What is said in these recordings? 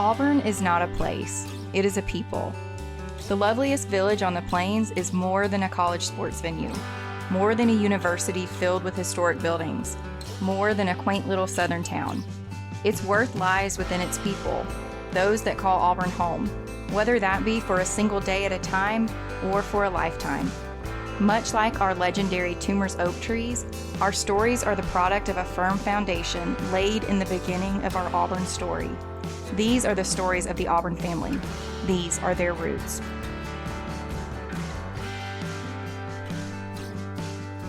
Auburn is not a place, it is a people. The loveliest village on the plains is more than a college sports venue, more than a university filled with historic buildings, more than a quaint little southern town. Its worth lies within its people, those that call Auburn home, whether that be for a single day at a time or for a lifetime. Much like our legendary Toomer's oak trees, our stories are the product of a firm foundation laid in the beginning of our Auburn story. These are the stories of the Auburn family. These are their roots.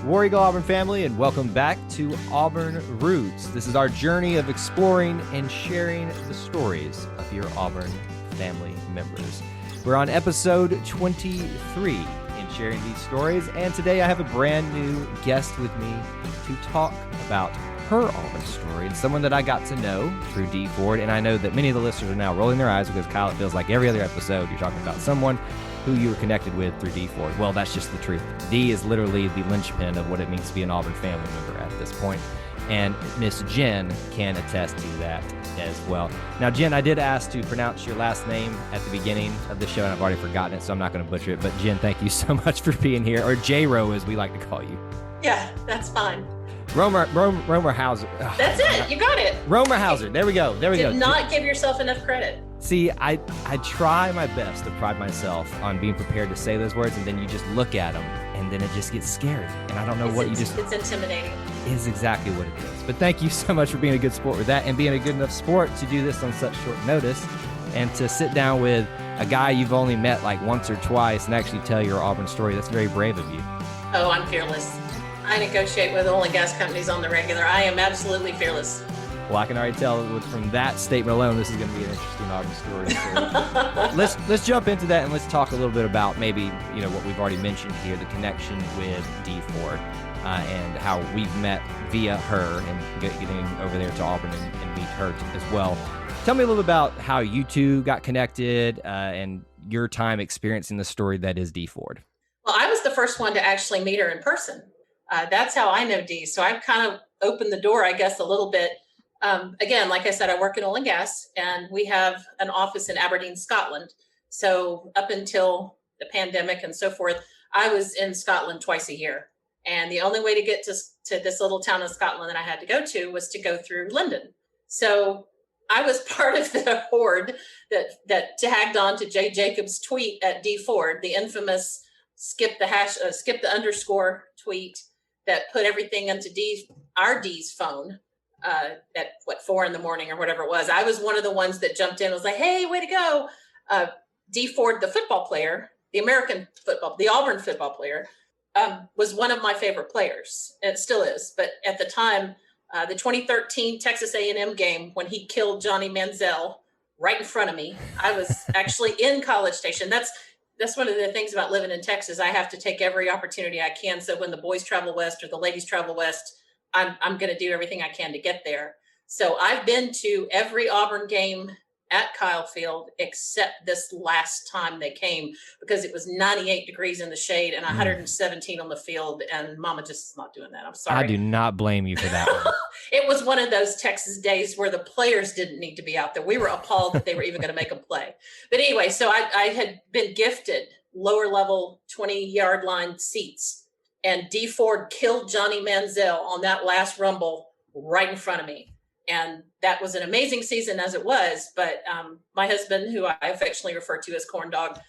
War Eagle Auburn family, and welcome back to Auburn Roots. This is our journey of exploring and sharing the stories of your Auburn family members. We're on episode 23 in sharing these stories, and today I have a brand new guest with me to talk about her Auburn story, and someone that I got to know through Dee Ford. And I know that many of the listeners are now rolling their eyes because, Kyle, it feels like every other episode you're talking about someone who you were connected with through Dee Ford. Well, that's just the truth. Dee is literally the linchpin of what it means to be an Auburn family member at this point. And Miss Jenn can attest to that as well. Now, Jenn, I did ask to pronounce your last name at the beginning of the show, and I've already forgotten it, so I'm not going to butcher it. But Jenn, thank you so much for being here, or J-Ro as we like to call you. Yeah, that's fine. Roemershauser. Oh, that's it. You got it. Roemershauser. There we go. Did not give yourself enough credit. See, I try my best to pride myself on being prepared to say those words, and then you just look at them, and then it just gets scary. And I don't know It's intimidating. It is exactly what it is. But thank you so much for being a good sport with that, and being a good enough sport to do this on such short notice, and to sit down with a guy you've only met like once or twice and actually tell your Auburn story. That's very brave of you. Oh, I'm fearless. I negotiate with oil and gas companies on the regular. I am absolutely fearless. Well, I can already tell from that statement alone, this is going to be an interesting Auburn story. So let's jump into that, and let's talk a little bit about maybe what we've already mentioned here, the connection with Dee Ford, and how we've met via her and getting over there to Auburn and meet her as well. Tell me a little about how you two got connected and your time experiencing the story that is Dee Ford. Well, I was the first one to actually meet her in person. That's how I know Dee. So I've kind of opened the door, I guess, a little bit. Again, like I said, I work in oil and gas, and we have an office in Aberdeen, Scotland. So up until the pandemic and so forth, I was in Scotland twice a year. And the only way to get to this little town in Scotland that I had to go to was to go through London. So I was part of the horde that tagged on to Jay Jacobs' tweet at Dee Ford, the infamous skip the underscore tweet that put everything into our Dee's phone at 4 a.m. or whatever it was. I was one of the ones that jumped in and was like, hey, way to go. Dee Ford, the football player, the Auburn football player, was one of my favorite players, and it still is. But at the time, the 2013 Texas A&M game, when he killed Johnny Manziel right in front of me, I was actually in College Station. That's one of the things about living in Texas. I have to take every opportunity I can. So when the boys travel west or the ladies travel west, I'm going to do everything I can to get there. So I've been to every Auburn game at Kyle Field except this last time they came, because it was 98 degrees in the shade and 117 on the field, and Mama just is not doing that. I'm sorry. I do not blame you for that one. It was one of those Texas days where the players didn't need to be out there. We were appalled that they were even going to make them play. But anyway, so I had been gifted lower level 20-yard line seats, and Dee Ford killed Johnny Manziel on that last rumble right in front of me. And that was an amazing season as it was. But my husband, who I affectionately refer to as Corn Dog,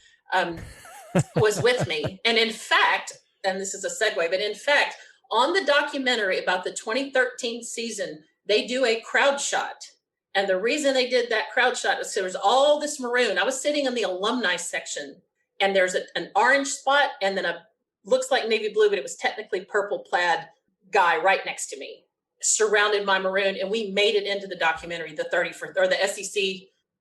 was with me. And in fact, and this is a segue, but in fact, on the documentary about the 2013 season, they do a crowd shot. And the reason they did that crowd shot was there was all this maroon. I was sitting in the alumni section, and there's an orange spot and then looks like navy blue, but it was technically purple plaid guy right next to me, surrounded by maroon. And we made it into the documentary, or the SEC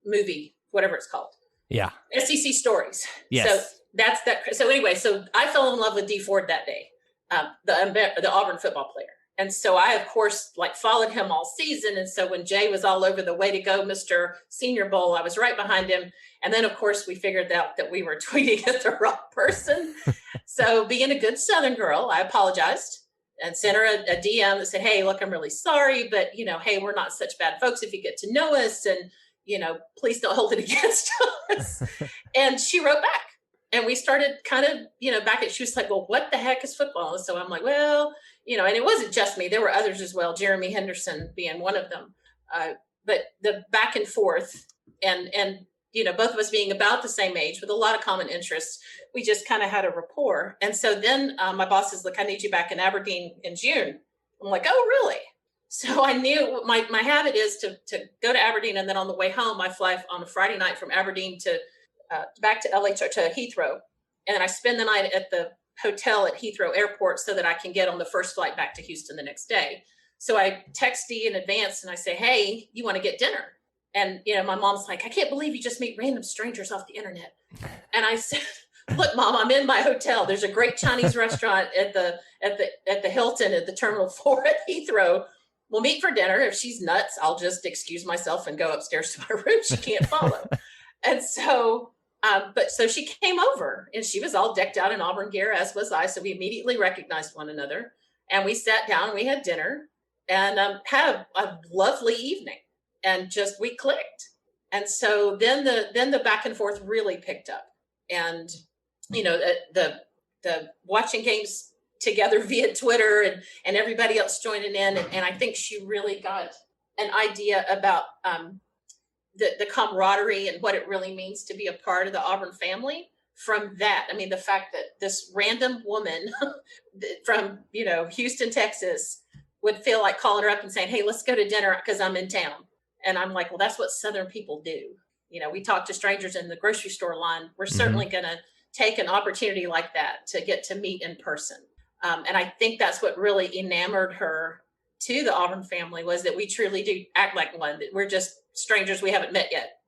movie, whatever it's called. Yeah. SEC Stories. Yes. So that's that. So anyway, so I fell in love with Dee Ford that day, the Auburn football player. And so I, of course, followed him all season. And so when Jay was all over the way to go, Mr. Senior Bowl, I was right behind him. And then, of course, we figured out that we were tweeting at the wrong person. So being a good Southern girl, I apologized and sent her a DM that said, hey, look, I'm really sorry, but, hey, we're not such bad folks if you get to know us. And, please don't hold it against us. And she wrote back. And we started kind of, back at, she was like, well, what the heck is football? And so I'm like, well, and it wasn't just me. There were others as well, Jeremy Henderson being one of them. But the back and forth and both of us being about the same age with a lot of common interests, we just kind of had a rapport. And so then my boss is like, I need you back in Aberdeen in June. I'm like, oh, really? So I knew my habit is to go to Aberdeen. And then on the way home, I fly on a Friday night from Aberdeen to back to to Heathrow. And then I spend the night at the hotel at Heathrow Airport so that I can get on the first flight back to Houston the next day. So I text Dee in advance and I say, hey, you want to get dinner? And, my mom's like, I can't believe you just meet random strangers off the internet. And I said, look, Mom, I'm in my hotel. There's a great Chinese restaurant at the Hilton at the Terminal 4 at Heathrow. We'll meet for dinner. If she's nuts, I'll just excuse myself and go upstairs to my room. She can't follow. And so, so she came over and she was all decked out in Auburn gear, as was I. So we immediately recognized one another and we sat down and we had dinner and had a lovely evening and we clicked. And so then the back and forth really picked up and, the watching games together via Twitter and everybody else joining in. And I think she really got an idea about the camaraderie and what it really means to be a part of the Auburn family from that. I mean, the fact that this random woman from, Houston, Texas would feel like calling her up and saying, hey, let's go to dinner because I'm in town. And I'm like, well, that's what Southern people do. We talk to strangers in the grocery store line. We're certainly going to take an opportunity like that to get to meet in person. And I think that's what really enamored her to the Auburn family was that we truly do act like one, that we're just strangers we haven't met yet,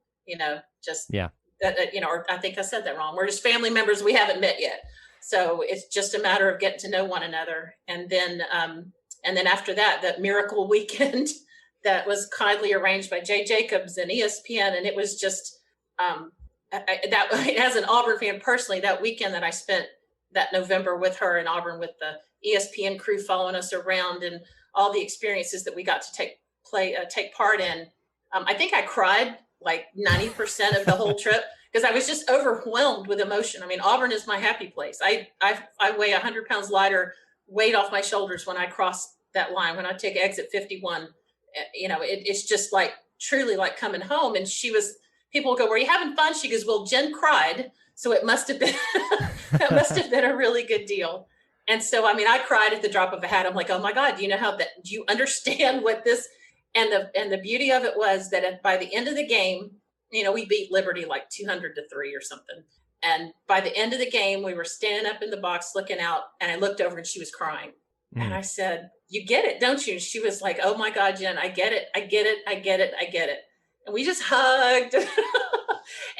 or I think I said that wrong. We're just family members we haven't met yet. So it's just a matter of getting to know one another. And then after that miracle weekend that was kindly arranged by Jay Jacobs and ESPN. And it was just that as an Auburn fan personally, that weekend that I spent that November with her in Auburn with the ESPN crew following us around and all the experiences that we got to take part in. I think I cried like 90% of the whole trip because I was just overwhelmed with emotion. I mean, Auburn is my happy place. I weigh 100 pounds lighter weight off my shoulders when I cross that line, when I take exit 51. It's just like truly like coming home. And people will go, were you having fun? She goes, well, Jenn cried. So it must have been, that must have been a really good deal. And so, I mean, I cried at the drop of a hat. I'm like, oh my God, do you understand what this, and the beauty of it was that by the end of the game, we beat Liberty like 200-3 or something. And by the end of the game, we were standing up in the box looking out and I looked over and she was crying. And I said, you get it, don't you? And she was like, oh my God, Jenn, I get it. I get it. I get it. I get it. And we just hugged.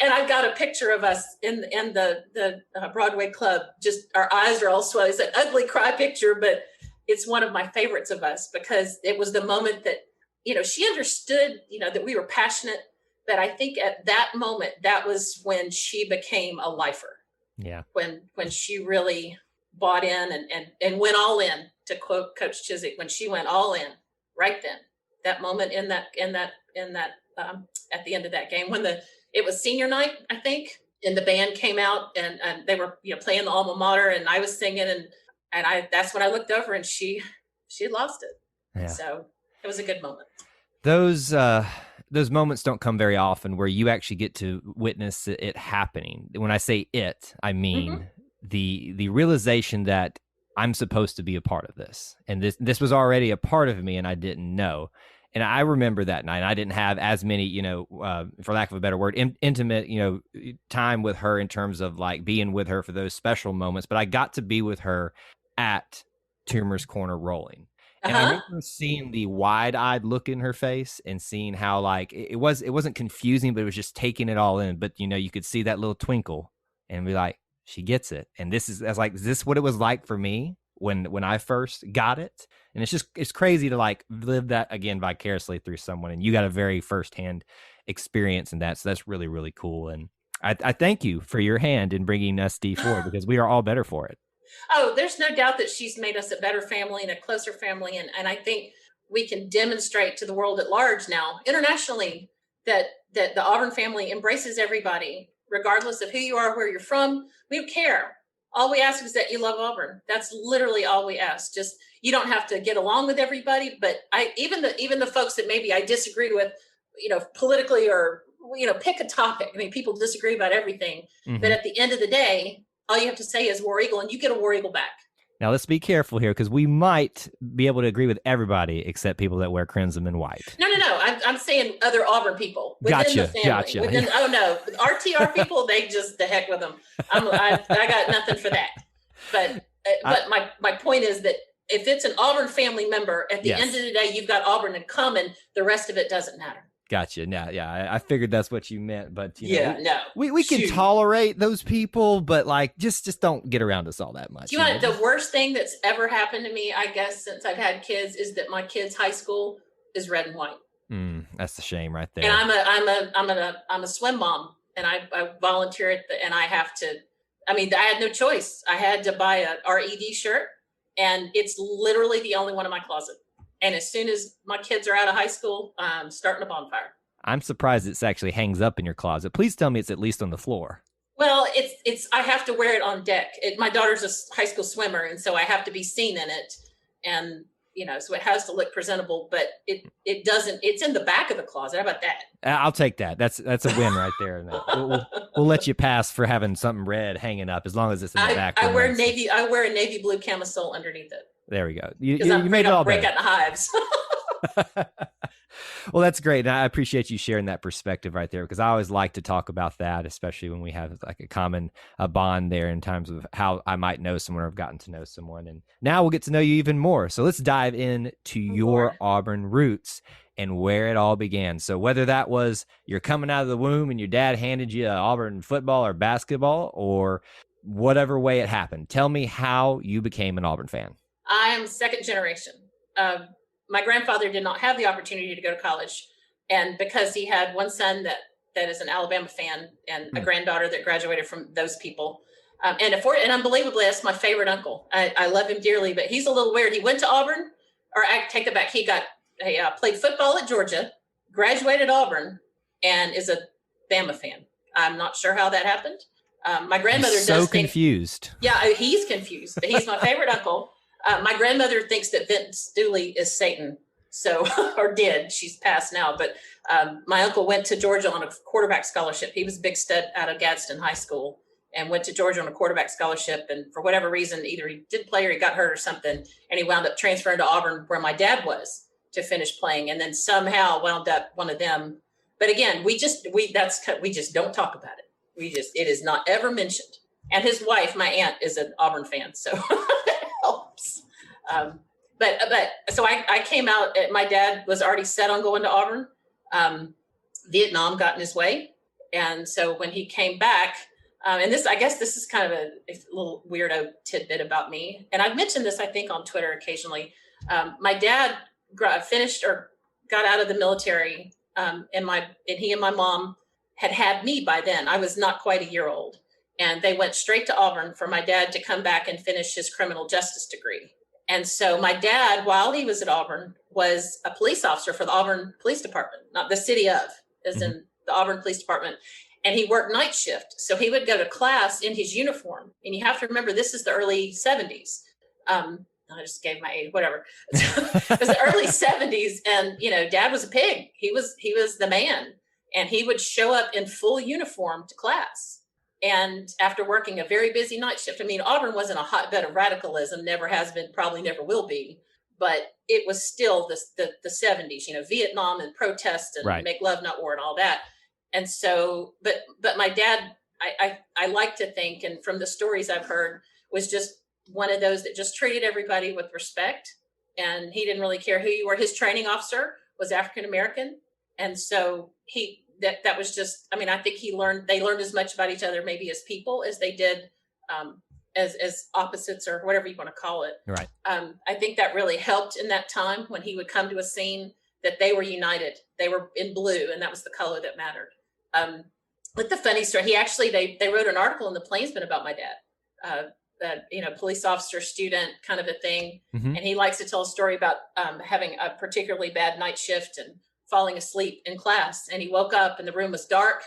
And I've got a picture of us in the Broadway Club. Just our eyes are all swelling. It's an ugly cry picture, but it's one of my favorites of us because it was the moment that, she understood, that we were passionate. But I think at that moment, that was when she became a lifer. Yeah. When she really bought in and went all in, to quote Coach Chiswick, when she went all in right then, that moment in that at the end of that game when it was senior night, I think, and the band came out and they were playing the alma mater and I was singing and that's when I looked over and she had lost it. Yeah. So it was a good moment. Those moments don't come very often where you actually get to witness it happening. When I say it, I mean the realization that I'm supposed to be a part of this, and this was already a part of me, and I didn't know. And I remember that night. I didn't have as many, for lack of a better word, intimate, time with her in terms of like being with her for those special moments. But I got to be with her at Toomer's Corner rolling. And I remember seeing the wide-eyed look in her face and seeing how like it wasn't confusing, but it was just taking it all in. But you could see that little twinkle and be like, she gets it. And is this what it was like for me when I first got it? And it's crazy to like live that again vicariously through someone. And you got a very firsthand experience in that. So that's really, really cool. And I thank you for your hand in bringing us D4 because we are all better for it. Oh, there's no doubt that she's made us a better family and a closer family. And I think we can demonstrate to the world at large now, internationally, that that the Auburn family embraces everybody, regardless of who you are, where you're from. We don't care. All we ask is that you love Auburn. That's literally all we ask. Just, you don't have to get along with everybody, but even the folks that maybe I disagree with, politically, or, pick a topic. I mean, people disagree about everything, but at the end of the day, all you have to say is War Eagle, and you get a War Eagle back. Now, let's be careful here, because we might be able to agree with everybody except people that wear crimson and white. No. I'm saying other Auburn people within the family. Gotcha. Oh, no. RTR people, they just, the heck with them. I got nothing for that. But my point is that if it's an Auburn family member, at the end of the day, you've got Auburn in common. The rest of it doesn't matter. Gotcha. Now, I figured that's what you meant, but we can tolerate those people, but like just don't get around us all that much. Do you know the worst thing that's ever happened to me, I guess, since I've had kids, is that my kids' high school is red and white. That's the shame right there. And I'm a swim mom, and I volunteer and I have to. I mean, I had no choice. I had to buy a RED shirt, and it's literally the only one in my closet. And as soon as my kids are out of high school, I'm starting a bonfire. I'm surprised it actually hangs up in your closet. Please tell me it's at least on the floor. Well, it's I have to wear it on deck. My daughter's a high school swimmer, and so I have to be seen in it. And, so it has to look presentable, but it doesn't. It's in the back of the closet. How about that? I'll take that. That's a win right there. We'll let you pass for having something red hanging up, as long as it's in the back. I wear a navy blue camisole underneath it. There we go. You I'm made it all break better. out in hives. Well, that's great. And I appreciate you sharing that perspective right there, because I always like to talk about that, especially when we have like a common bond there in terms of how I might know someone or have gotten to know someone. And now we'll get to know you even more. So let's dive into your Auburn roots and where it all began. So whether that was you're coming out of the womb and your dad handed you Auburn football or basketball, or whatever way it happened, tell me how you became an Auburn fan. I am second generation. My grandfather did not have the opportunity to go to college. And because he had one son that is an Alabama fan and a granddaughter that graduated from those people. And unbelievably, that's my favorite uncle. I love him dearly, but he's a little weird. He went to Auburn, or I take that back. He played football at Georgia, graduated Auburn, and is a Bama fan. I'm not sure how that happened. My grandmother does think, confused. Yeah, he's confused, but he's my favorite uncle. My grandmother thinks that Vince Dooley is Satan. So, or did. She's passed now. But my uncle went to Georgia on a quarterback scholarship. He was a big stud out of Gadsden High School and went to Georgia on a quarterback scholarship. And for whatever reason, either he did play or he got hurt or something. And he wound up transferring to Auburn, where my dad was, to finish playing. And then somehow wound up one of them. But again, we just don't talk about it. It is not ever mentioned. And his wife, my aunt, is an Auburn fan. So that helps. But so I came out, my dad was already set on going to Auburn. Vietnam got in his way. And so when he came back, and I guess this is kind of a little weirdo tidbit about me. And I've mentioned this, I think, on Twitter occasionally. My dad finished or got out of the military. And he and my mom had me by then. I was not quite a year old. And they went straight to Auburn for my dad to come back and finish his criminal justice degree. And so my dad, while he was at Auburn, was a police officer for the Auburn Police Department, not the city of, as in the Auburn Police Department. And he worked night shift. So he would go to class in his uniform. And you have to remember, this is the early 70s. I just gave my age, whatever. It was the early 70s. And, dad was a pig. He was the man. And he would show up in full uniform to class. And after working a very busy night shift, Auburn wasn't a hotbed of radicalism, never has been, probably never will be, but it was still the 70s, Vietnam and protests and Make Love Not War and all that. And so, but my dad, I like to think, and from the stories I've heard, was just one of those that just treated everybody with respect. And he didn't really care who you were. His training officer was African-American. And so that was just, I think they learned as much about each other, maybe as people, as they did as opposites, or whatever you want to call it. Right. I think that really helped in that time when he would come to a scene, that they were united. They were in blue, and that was the color that mattered. With the funny story, they wrote an article in the Plainsman about my dad, that, police officer, student kind of a thing. And he likes to tell a story about having a particularly bad night shift and falling asleep in class, and he woke up and the room was dark,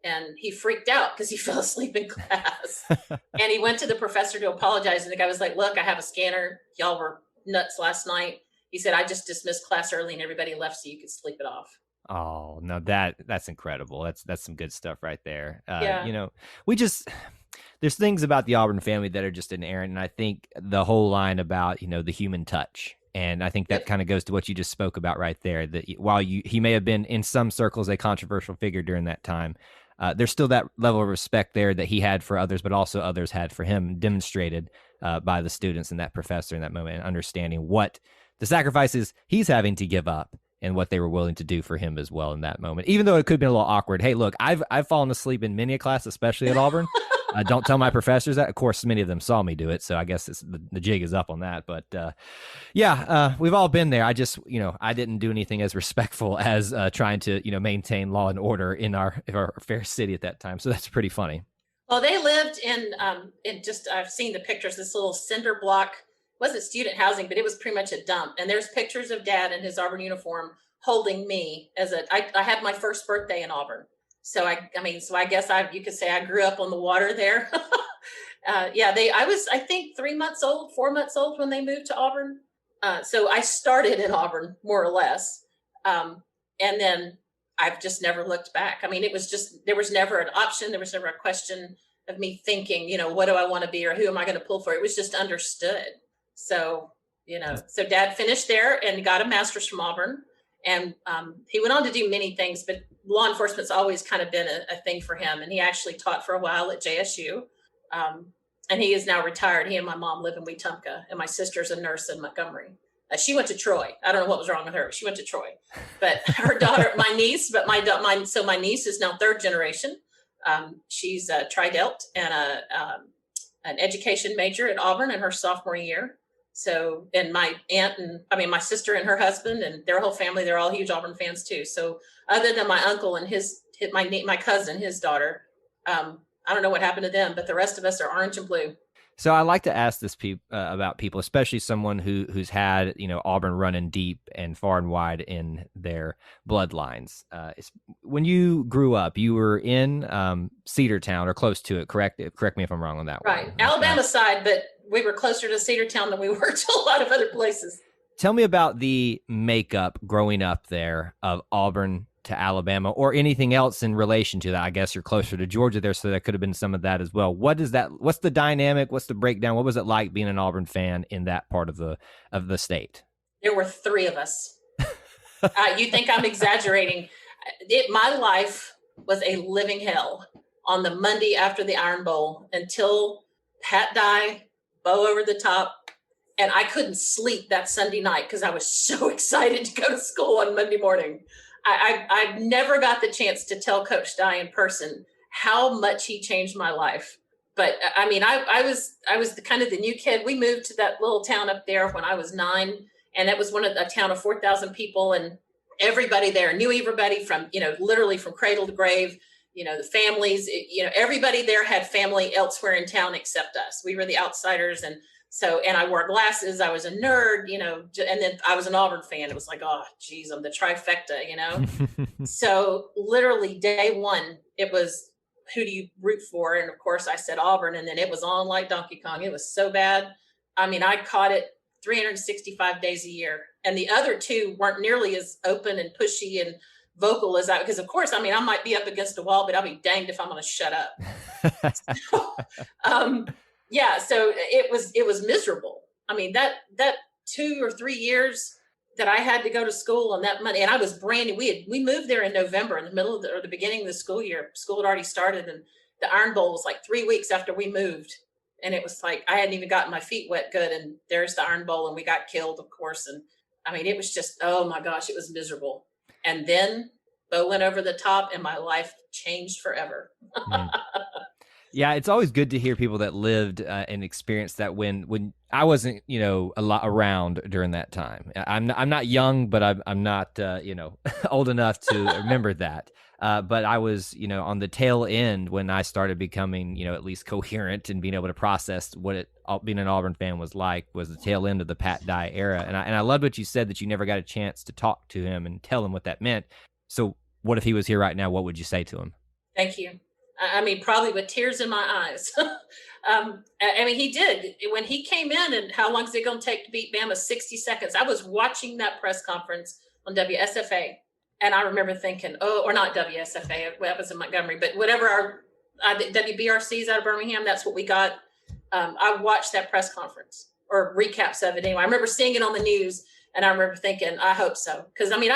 and he freaked out because he fell asleep in class. And he went to the professor to apologize. And the guy was like, look, I have a scanner. Y'all were nuts last night. He said, I just dismissed class early and everybody left so you could sleep it off. Oh, no, that's incredible. That's some good stuff right there. Yeah. You know, there's things about the Auburn family that are just inerrant. And I think the whole line about, you know, the human touch. And I think that kind of goes to what you just spoke about right there, that while he may have been in some circles a controversial figure during that time, there's still that level of respect there that he had for others, but also others had for him, demonstrated by the students and that professor in that moment, and understanding what the sacrifices he's having to give up and what they were willing to do for him as well in that moment. Even though it could have been a little awkward. Hey, look, I've fallen asleep in many a class, especially at Auburn. Don't tell my professors that. Of course, many of them saw me do it, so I guess the jig is up on that. But we've all been there. I just, I didn't do anything as respectful as trying to, maintain law and order in our fair city at that time. So that's pretty funny. Well, they lived in just, I've seen the pictures, this little cinder block, wasn't student housing, but it was pretty much a dump. And there's pictures of Dad in his Auburn uniform holding me I had my first birthday in Auburn. So I guess you could say I grew up on the water there. I was, I think 4 months old when they moved to Auburn. So I started in Auburn more or less. And then I've just never looked back. I mean, it was just, there was never an option. There was never a question of me thinking, what do I want to be or who am I going to pull for? It was just understood. So, so Dad finished there and got a master's from Auburn. And he went on to do many things, but law enforcement's always kind of been a thing for him. And he actually taught for a while at JSU. And he is now retired. He and my mom live in Wetumpka, and my sister's a nurse in Montgomery. She went to Troy. I don't know what was wrong with her. She went to Troy. But her daughter, my niece is now third generation. She's a Tri-Delt and an education major at Auburn in her sophomore year. So, and my my sister and her husband and their whole family, they're all huge Auburn fans too. So other than my uncle and my cousin, his daughter, I don't know what happened to them, but the rest of us are orange and blue. So I like to ask this about people, especially someone who's had, Auburn running deep and far and wide in their bloodlines. When you grew up, you were in Cedartown or close to it, correct? Correct me if I'm wrong on that one. Right. Alabama side, but we were closer to Cedartown than we were to a lot of other places. Tell me about the makeup growing up there of Auburn to Alabama or anything else in relation to that. I guess you're closer to Georgia there, so that could have been some of that as well. What's the dynamic? What's the breakdown? What was it like being an Auburn fan in that part of the state? There were 3 of us. You think I'm exaggerating. My life was a living hell on the Monday after the Iron Bowl until Pat Dye, Bo over the top, and I couldn't sleep that Sunday night because I was so excited to go to school on Monday morning. I never got the chance to tell Coach Dye in person how much he changed my life. But I mean, I was the kind of the new kid. We moved to that little town up there when I was 9, and that was a town of 4,000 people, and everybody there knew everybody from, literally from cradle to grave. The families, everybody there had family elsewhere in town except us. We were the outsiders. And I wore glasses. I was a nerd, and then I was an Auburn fan. It was like, oh, geez, I'm the trifecta, So literally day one, it was, who do you root for? And of course I said Auburn, and then it was on like Donkey Kong. It was so bad. I mean, I caught it 365 days a year. And the other 2 weren't nearly as open and pushy and vocal as because of course, I might be up against a wall, but I'll be danged if I'm going to shut up. So it was miserable. I mean, that 2 or 3 years that I had to go to school on that Monday, and I was brand new. We moved there in November, in the middle of the beginning of the school year. School had already started, and the Iron Bowl was like 3 weeks after we moved. And it was like, I hadn't even gotten my feet wet good. And there's the Iron Bowl, and we got killed, of course. And I mean, it was just, oh my gosh, it was miserable. And then Bo went over the top, and my life changed forever. Yeah, it's always good to hear people that lived and experienced that when I wasn't, a lot around during that time. I'm not young, but I'm not, old enough to remember that. But I was, on the tail end when I started becoming, at least coherent and being able to process what being an Auburn fan was like, was the tail end of the Pat Dye era. And I loved what you said, that you never got a chance to talk to him and tell him what that meant. So what if he was here right now? What would you say to him? Thank you. I mean, probably with tears in my eyes. I mean, he did. When he came in, and how long is it going to take to beat Bama? 60 seconds. I was watching that press conference on WSFA, and I remember thinking, or not WSFA, that was in Montgomery, but whatever our WBRC's out of Birmingham, that's what we got. I watched that press conference, or recaps of it anyway. I remember seeing it on the news, and I remember thinking, I hope so. Because, I mean,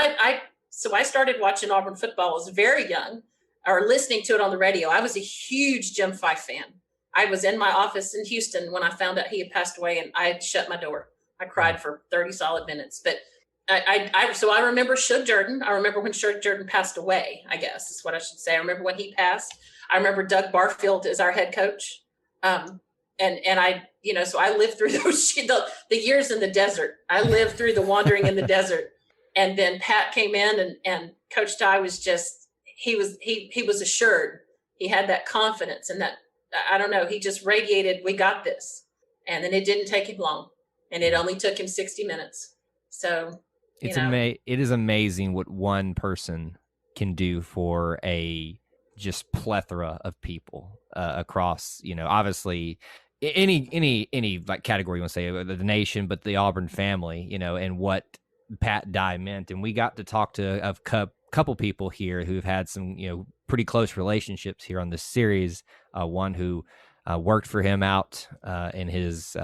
so I started watching Auburn football as very young, or listening to it on the radio. I was a huge Jim Fife fan. I was in my office in Houston when I found out he had passed away, and I had shut my door. I cried for 30 solid minutes. But so I remember Shug Jordan. I remember when Shug Jordan passed away, I guess is what I should say. I remember when he passed. I remember Doug Barfield as our head coach. And I, so I lived through those the years in the desert. I lived through the wandering in the desert. And then Pat came in, and Coach Dye was just, he was assured. He had that confidence, and that, I don't know, he just radiated, we got this. And then it didn't take him long, and it only took him 60 minutes. So it is amazing what one person can do for a just plethora of people across, obviously any like category you want to say, the nation, but the Auburn family, and what Pat Dye meant. And we got to talk to a couple people here who've had some, pretty close relationships here on this series. One who worked for him out in his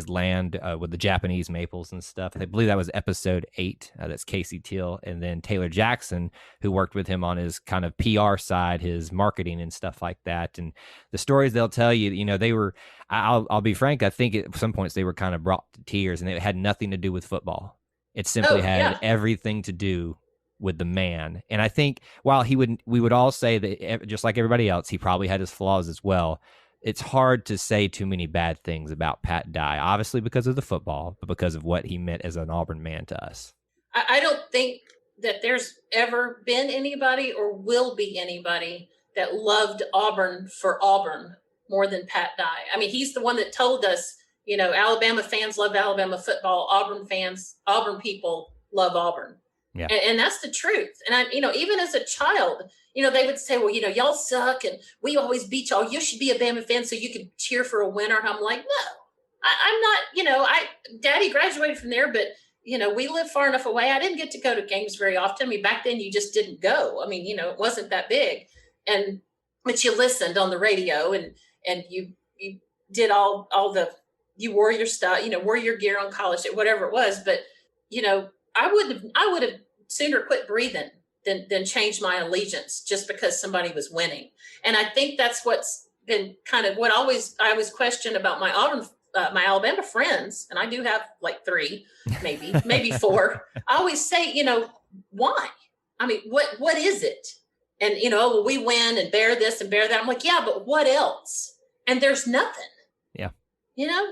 land with the Japanese maples and stuff. I believe that was episode 8. That's Casey Teal. And then Taylor Jackson, who worked with him on his kind of PR side, his marketing and stuff like that. And the stories they'll tell you, they were, I'll be frank, I think at some points they were kind of brought to tears, and it had nothing to do with football. It simply had everything to do with the man. And I think while we would all say that, just like everybody else, he probably had his flaws as well. It's hard to say too many bad things about Pat Dye, obviously because of the football, but because of what he meant as an Auburn man to us. I don't think that there's ever been anybody or will be anybody that loved Auburn for Auburn more than Pat Dye. I mean, he's the one that told us, Alabama fans love Alabama football. Auburn people love Auburn. Yeah. And that's the truth. And I, even as a child, they would say, well, y'all suck and we always beat y'all. You should be a Bama fan so you can cheer for a winner. I'm like, no, I'm not, Daddy graduated from there, but, we live far enough away. I didn't get to go to games very often. I mean, back then you just didn't go. I mean, it wasn't that big. But you listened on the radio and you did all you wore your stuff, wore your gear on college, whatever it was. But, I would have sooner quit breathing than change my allegiance just because somebody was winning. And I think that's what's been kind of what I always questioned about my my Alabama friends. And I do have like 3, maybe 4. I always say, why? I mean, what is it? And, well, we win and bear this and bear that. I'm like, yeah, but what else? And there's nothing. Yeah.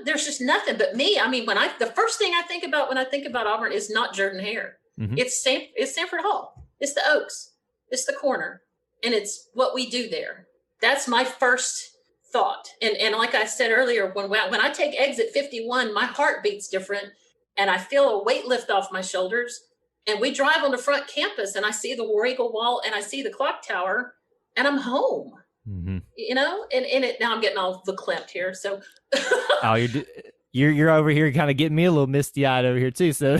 There's just nothing. But me, I mean, the first thing I think about when I think about Auburn is not Jordan Hare. Mm-hmm. It's Sanford Hall. It's the Oaks. It's the corner. And it's what we do there. That's my first thought. And like I said earlier, when I take exit 51, my heart beats different. And I feel a weight lift off my shoulders. And we drive on the front campus and I see the War Eagle Wall and I see the clock tower and I'm home. Mm-hmm. Now I'm getting all verklempt here. So you're over here kind of getting me a little misty eyed over here too. So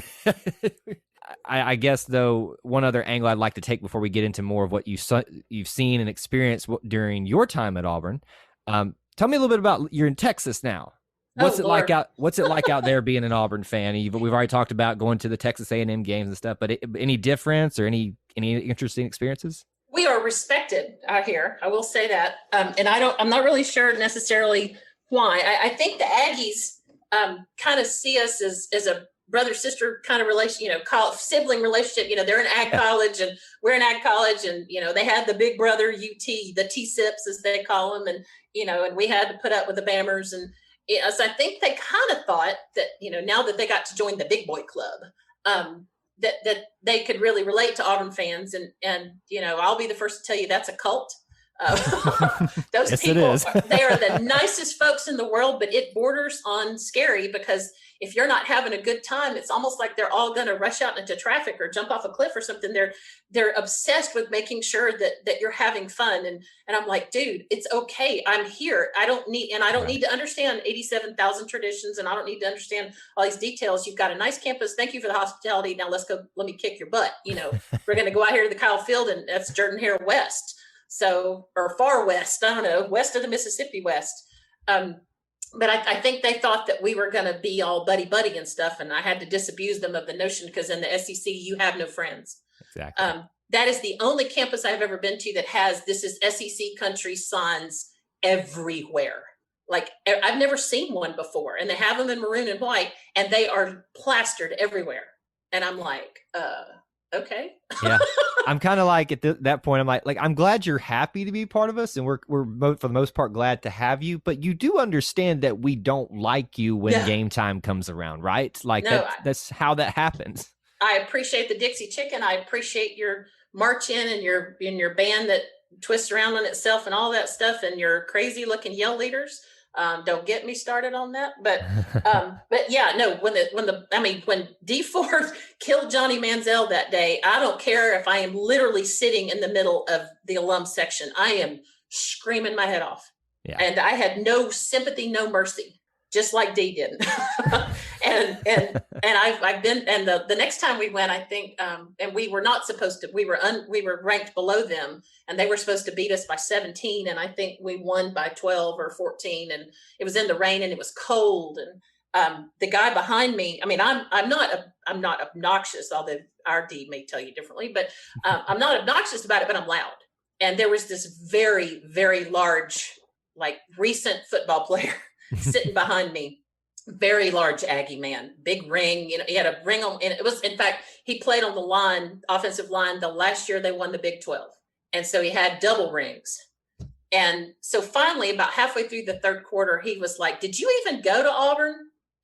I guess though, one other angle I'd like to take before we get into more of what you've seen and experienced during your time at Auburn. Tell me a little bit about, you're in Texas now. What's it like out there being an Auburn fan? We've already talked about going to the Texas A&M games and stuff, but any difference or any interesting experiences? We are respected out here. I will say that. And I'm not really sure necessarily why. I think the Aggies kind of see us as a brother-sister kind of relation, sibling relationship. They're in ag college and we're in ag college, and, they had the big brother UT, the T-SIPs as they call them. And, and we had to put up with the Bammers. And so I think they kind of thought that, now that they got to join the big boy club, that they could really relate to Auburn fans. And I'll be the first to tell you that's a cult. Those Yes, people, it is. they are the nicest folks in the world, but it borders on scary, because if you're not having a good time, it's almost like they're all going to rush out into traffic or jump off a cliff or something. They're obsessed with making sure that you're having fun. And I'm like, dude, it's okay. I'm here. I don't need to understand 87,000 traditions, and I don't need to understand all these details. You've got a nice campus. Thank you for the hospitality. Now let's go. Let me kick your butt. We're going to go out here to the Kyle Field, and that's Jordan Hare West. So, or far west, I don't know, west of the Mississippi West. But I think they thought that we were going to be all buddy and stuff. And I had to disabuse them of the notion, because in the SEC, you have no friends. Exactly. That is the only campus I've ever been to that has "This is SEC country" signs everywhere. Like, I've never seen one before, and they have them in maroon and white, and they are plastered everywhere. And I'm like, okay. Yeah. I'm kind of like at that point, I'm like, I'm glad you're happy to be part of us. And we're for the most part glad to have you, but you do understand that we don't like you when game time comes around, right? Like that's how that happens. I appreciate the Dixie Chicken. I appreciate your march in and your band that twists around on itself and all that stuff, and your crazy looking yell leaders. Don't get me started on that, but yeah, no. When D Ford killed Johnny Manziel that day, I don't care if I am literally sitting in the middle of the alum section. I am screaming my head off, and I had no sympathy, no mercy, just like D did. and I've been, and the next time we went, I think, and we were not supposed to. We were ranked below them, and they were supposed to beat us by 17, and I think we won by 12 or 14, and it was in the rain and it was cold, and the guy behind me. I mean, I'm not obnoxious, although our D may tell you differently, but I'm not obnoxious about it, but I'm loud. And there was this very, very large, like, recent football player sitting behind me. Very large Aggie man, big ring. He had a ring on, and it was, in fact, he played on the line, offensive line, the last year they won the Big 12. And so he had double rings. And so finally, about halfway through the third quarter, he was like, "Did you even go to Auburn?"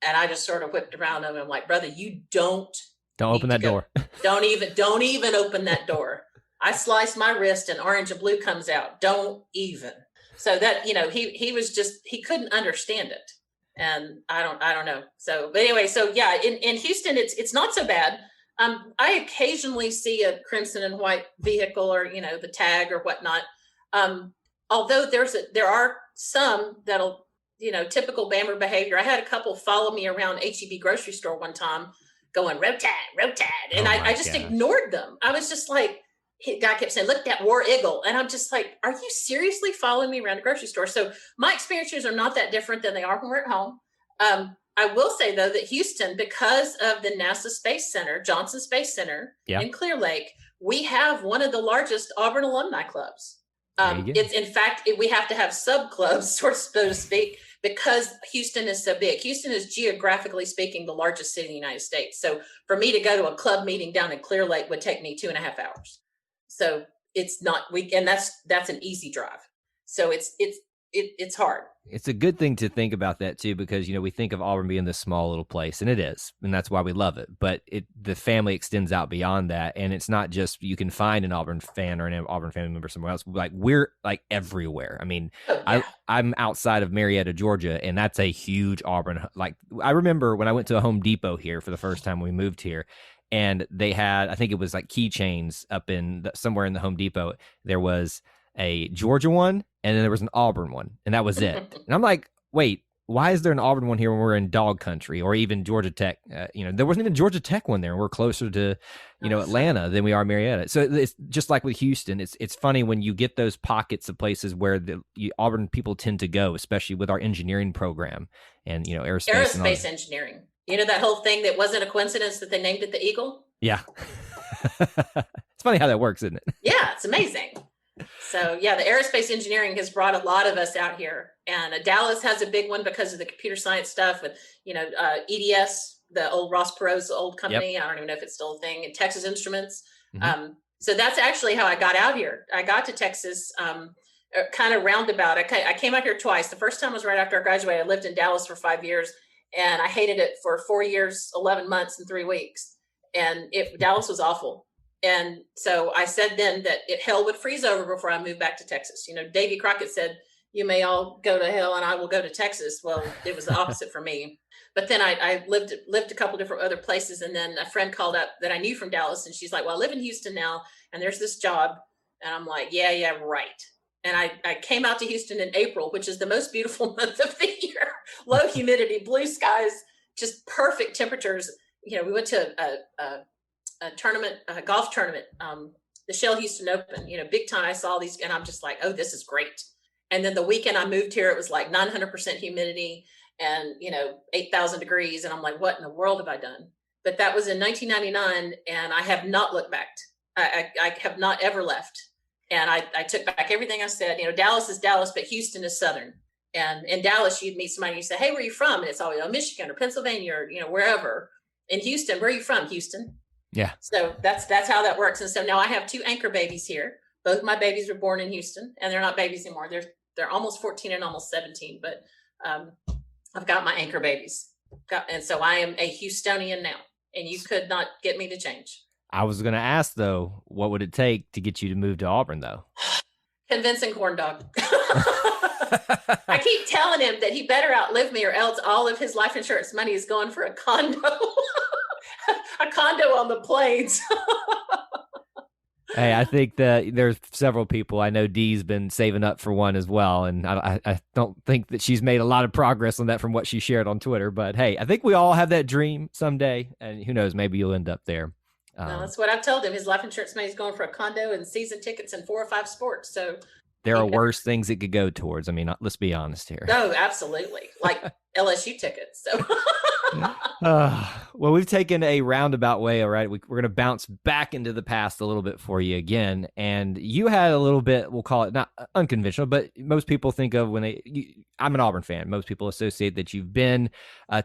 And I just sort of whipped around him. And I'm like, "Brother, you don't open that door. Don't even open that door. I slice my wrist and orange and blue comes out. Don't even." So that, he was just, he couldn't understand it. And I don't know. So, but anyway, so yeah, in Houston, it's not so bad. I occasionally see a crimson and white vehicle, or, the tag or whatnot. Although there are some that'll, typical Bammer behavior. I had a couple follow me around HEB grocery store one time going, "Road tag." And I just ignored them. I was just like, guy kept saying, "Look at that War Eagle." And I'm just like, are you seriously following me around the grocery store? So my experiences are not that different than they are when we're at home. I will say, though, that Houston, because of the NASA Space Center, Johnson Space Center in Clear Lake, we have one of the largest Auburn alumni clubs. It's, in fact, we have to have sub clubs, so to speak, because Houston is so big. Houston is, geographically speaking, the largest city in the United States. So for me to go to a club meeting down in Clear Lake would take me 2.5 hours. So it's not, and that's an easy drive. So it's hard. It's a good thing to think about that too, because, we think of Auburn being this small little place, and it is, and that's why we love it. But the family extends out beyond that, and it's not just you can find an Auburn fan or an Auburn family member somewhere else. Like, we're like everywhere. I mean, I'm outside of Marietta, Georgia, and that's a huge Auburn. Like, I remember when I went to a Home Depot here for the first time when we moved here. And they had, I think it was like keychains up in somewhere in the Home Depot. There was a Georgia one, and then there was an Auburn one, and that was it. And I'm like, wait, why is there an Auburn one here when we're in dog country, or even Georgia Tech? There wasn't even a Georgia Tech one there, and we're closer to, Atlanta than we are Marietta. So it's just like with Houston. It's funny when you get those pockets of places where Auburn people tend to go, especially with our engineering program and, aerospace engineering. That whole thing that wasn't a coincidence that they named it the Eagle? Yeah. It's funny how that works, isn't it? Yeah, it's amazing. So, yeah, the aerospace engineering has brought a lot of us out here. And Dallas has a big one because of the computer science stuff with, EDS, the old Ross Perot's old company. Yep. I don't even know if it's still a thing. And Texas Instruments. Mm-hmm. So that's actually how I got out here. I got to Texas kind of roundabout. I came out here twice. The first time was right after I graduated. I lived in Dallas for 5 years. And I hated it for 4 years, 11 months, and 3 weeks. and Dallas was awful. And so I said then that hell would freeze over before I moved back to Texas. Davy Crockett said, "You may all go to hell and I will go to Texas." Well, it was the opposite for me. But then I lived a couple different other places. And then a friend called up that I knew from Dallas, and she's like, "Well, I live in Houston now, and there's this job." And I'm like, yeah, right. And I came out to Houston in April, which is the most beautiful month of the year. Low humidity, blue skies, just perfect temperatures. We went to a tournament, a golf tournament, the Shell Houston Open, big time. I saw these and I'm just like, oh, this is great. And then the weekend I moved here, it was like 900% humidity and, 8,000 degrees. And I'm like, what in the world have I done? But that was in 1999. And I have not looked back. I have not ever left. And I took back everything I said. Dallas is Dallas, but Houston is Southern. And in Dallas, you'd meet somebody and you say, "Hey, where are you from?" And it's always, Michigan or Pennsylvania or, wherever. In Houston, where are you from? Houston. Yeah. So that's how that works. And so now I have 2 anchor babies here. Both my babies were born in Houston, and they're not babies anymore. They're almost 14 and almost 17, but I've got my anchor babies. And so I am a Houstonian now, and you could not get me to change. I was going to ask, though, what would it take to get you to move to Auburn, though? Convincing corn dog. I keep telling him that he better outlive me, or else all of his life insurance money is going for a condo. A condo on the plains. Hey, I think that there's several people. I know Dee's been saving up for one as well, and I don't think that she's made a lot of progress on that from what she shared on Twitter. But hey, I think we all have that dream someday, and who knows, maybe you'll end up there. Well, that's what I've told him. His life insurance money is going for a condo and season tickets and 4 or 5 sports. So there are worse things it could go towards. I mean, let's be honest here. No, absolutely. Like LSU tickets. So. Well, we've taken a roundabout way. All right. We're going to bounce back into the past a little bit for you again. And you had a little bit, we'll call it not unconventional, but most people think of I'm an Auburn fan. Most people associate that you've been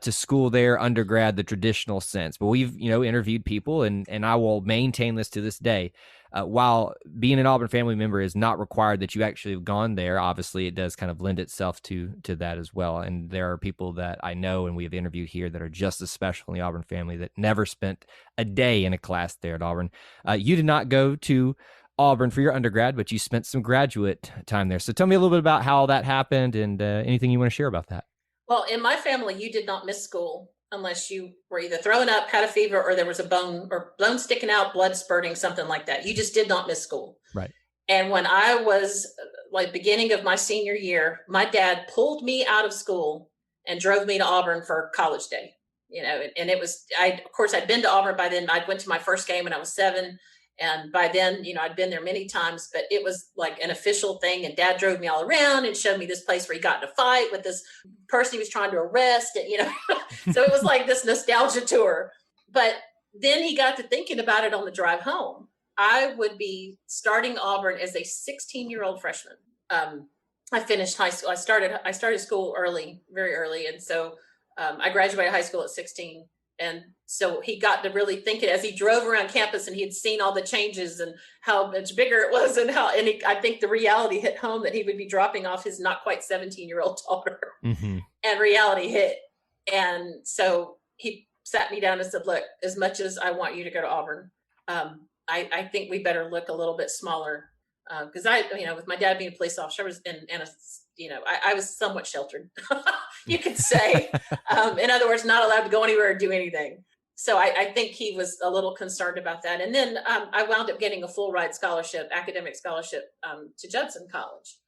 to school there, undergrad, the traditional sense. But we've, interviewed people, and I will maintain this to this day. While being an Auburn family member is not required that you actually have gone there, obviously it does kind of lend itself to that as well. And there are people that I know and we have interviewed here that are just as special in the Auburn family that never spent a day in a class there at Auburn. You did not go to Auburn for your undergrad, but you spent some graduate time there. So tell me a little bit about how that happened and anything you want to share about that. Well, in my family, you did not miss school unless you were either throwing up, had a fever, or there was a bone sticking out, blood spurting, something like that. You just did not miss school. Right. And when I was like beginning of my senior year, my dad pulled me out of school and drove me to Auburn for college day. And it was, of course, I'd been to Auburn by then. I went to my first game when I was 7. And by then, I'd been there many times, but it was like an official thing. And Dad drove me all around and showed me this place where he got in a fight with this person he was trying to arrest. And, so it was like this nostalgia tour. But then he got to thinking about it on the drive home. I would be starting Auburn as a 16-year-old freshman. I finished high school. I started school early, very early. And so I graduated high school at 16. And so he got to really think it as he drove around campus, and he had seen all the changes and how much bigger it was, and I think the reality hit home that he would be dropping off his not quite 17-year-old daughter. Mm-hmm. And reality hit. And so he sat me down and said, "Look, as much as I want you to go to Auburn, I think we better look a little bit smaller." Because with my dad being a police officer, I was I was somewhat sheltered, you could say. In other words, not allowed to go anywhere or do anything. So I think he was a little concerned about that. And then I wound up getting a full ride scholarship, academic scholarship to Judson College,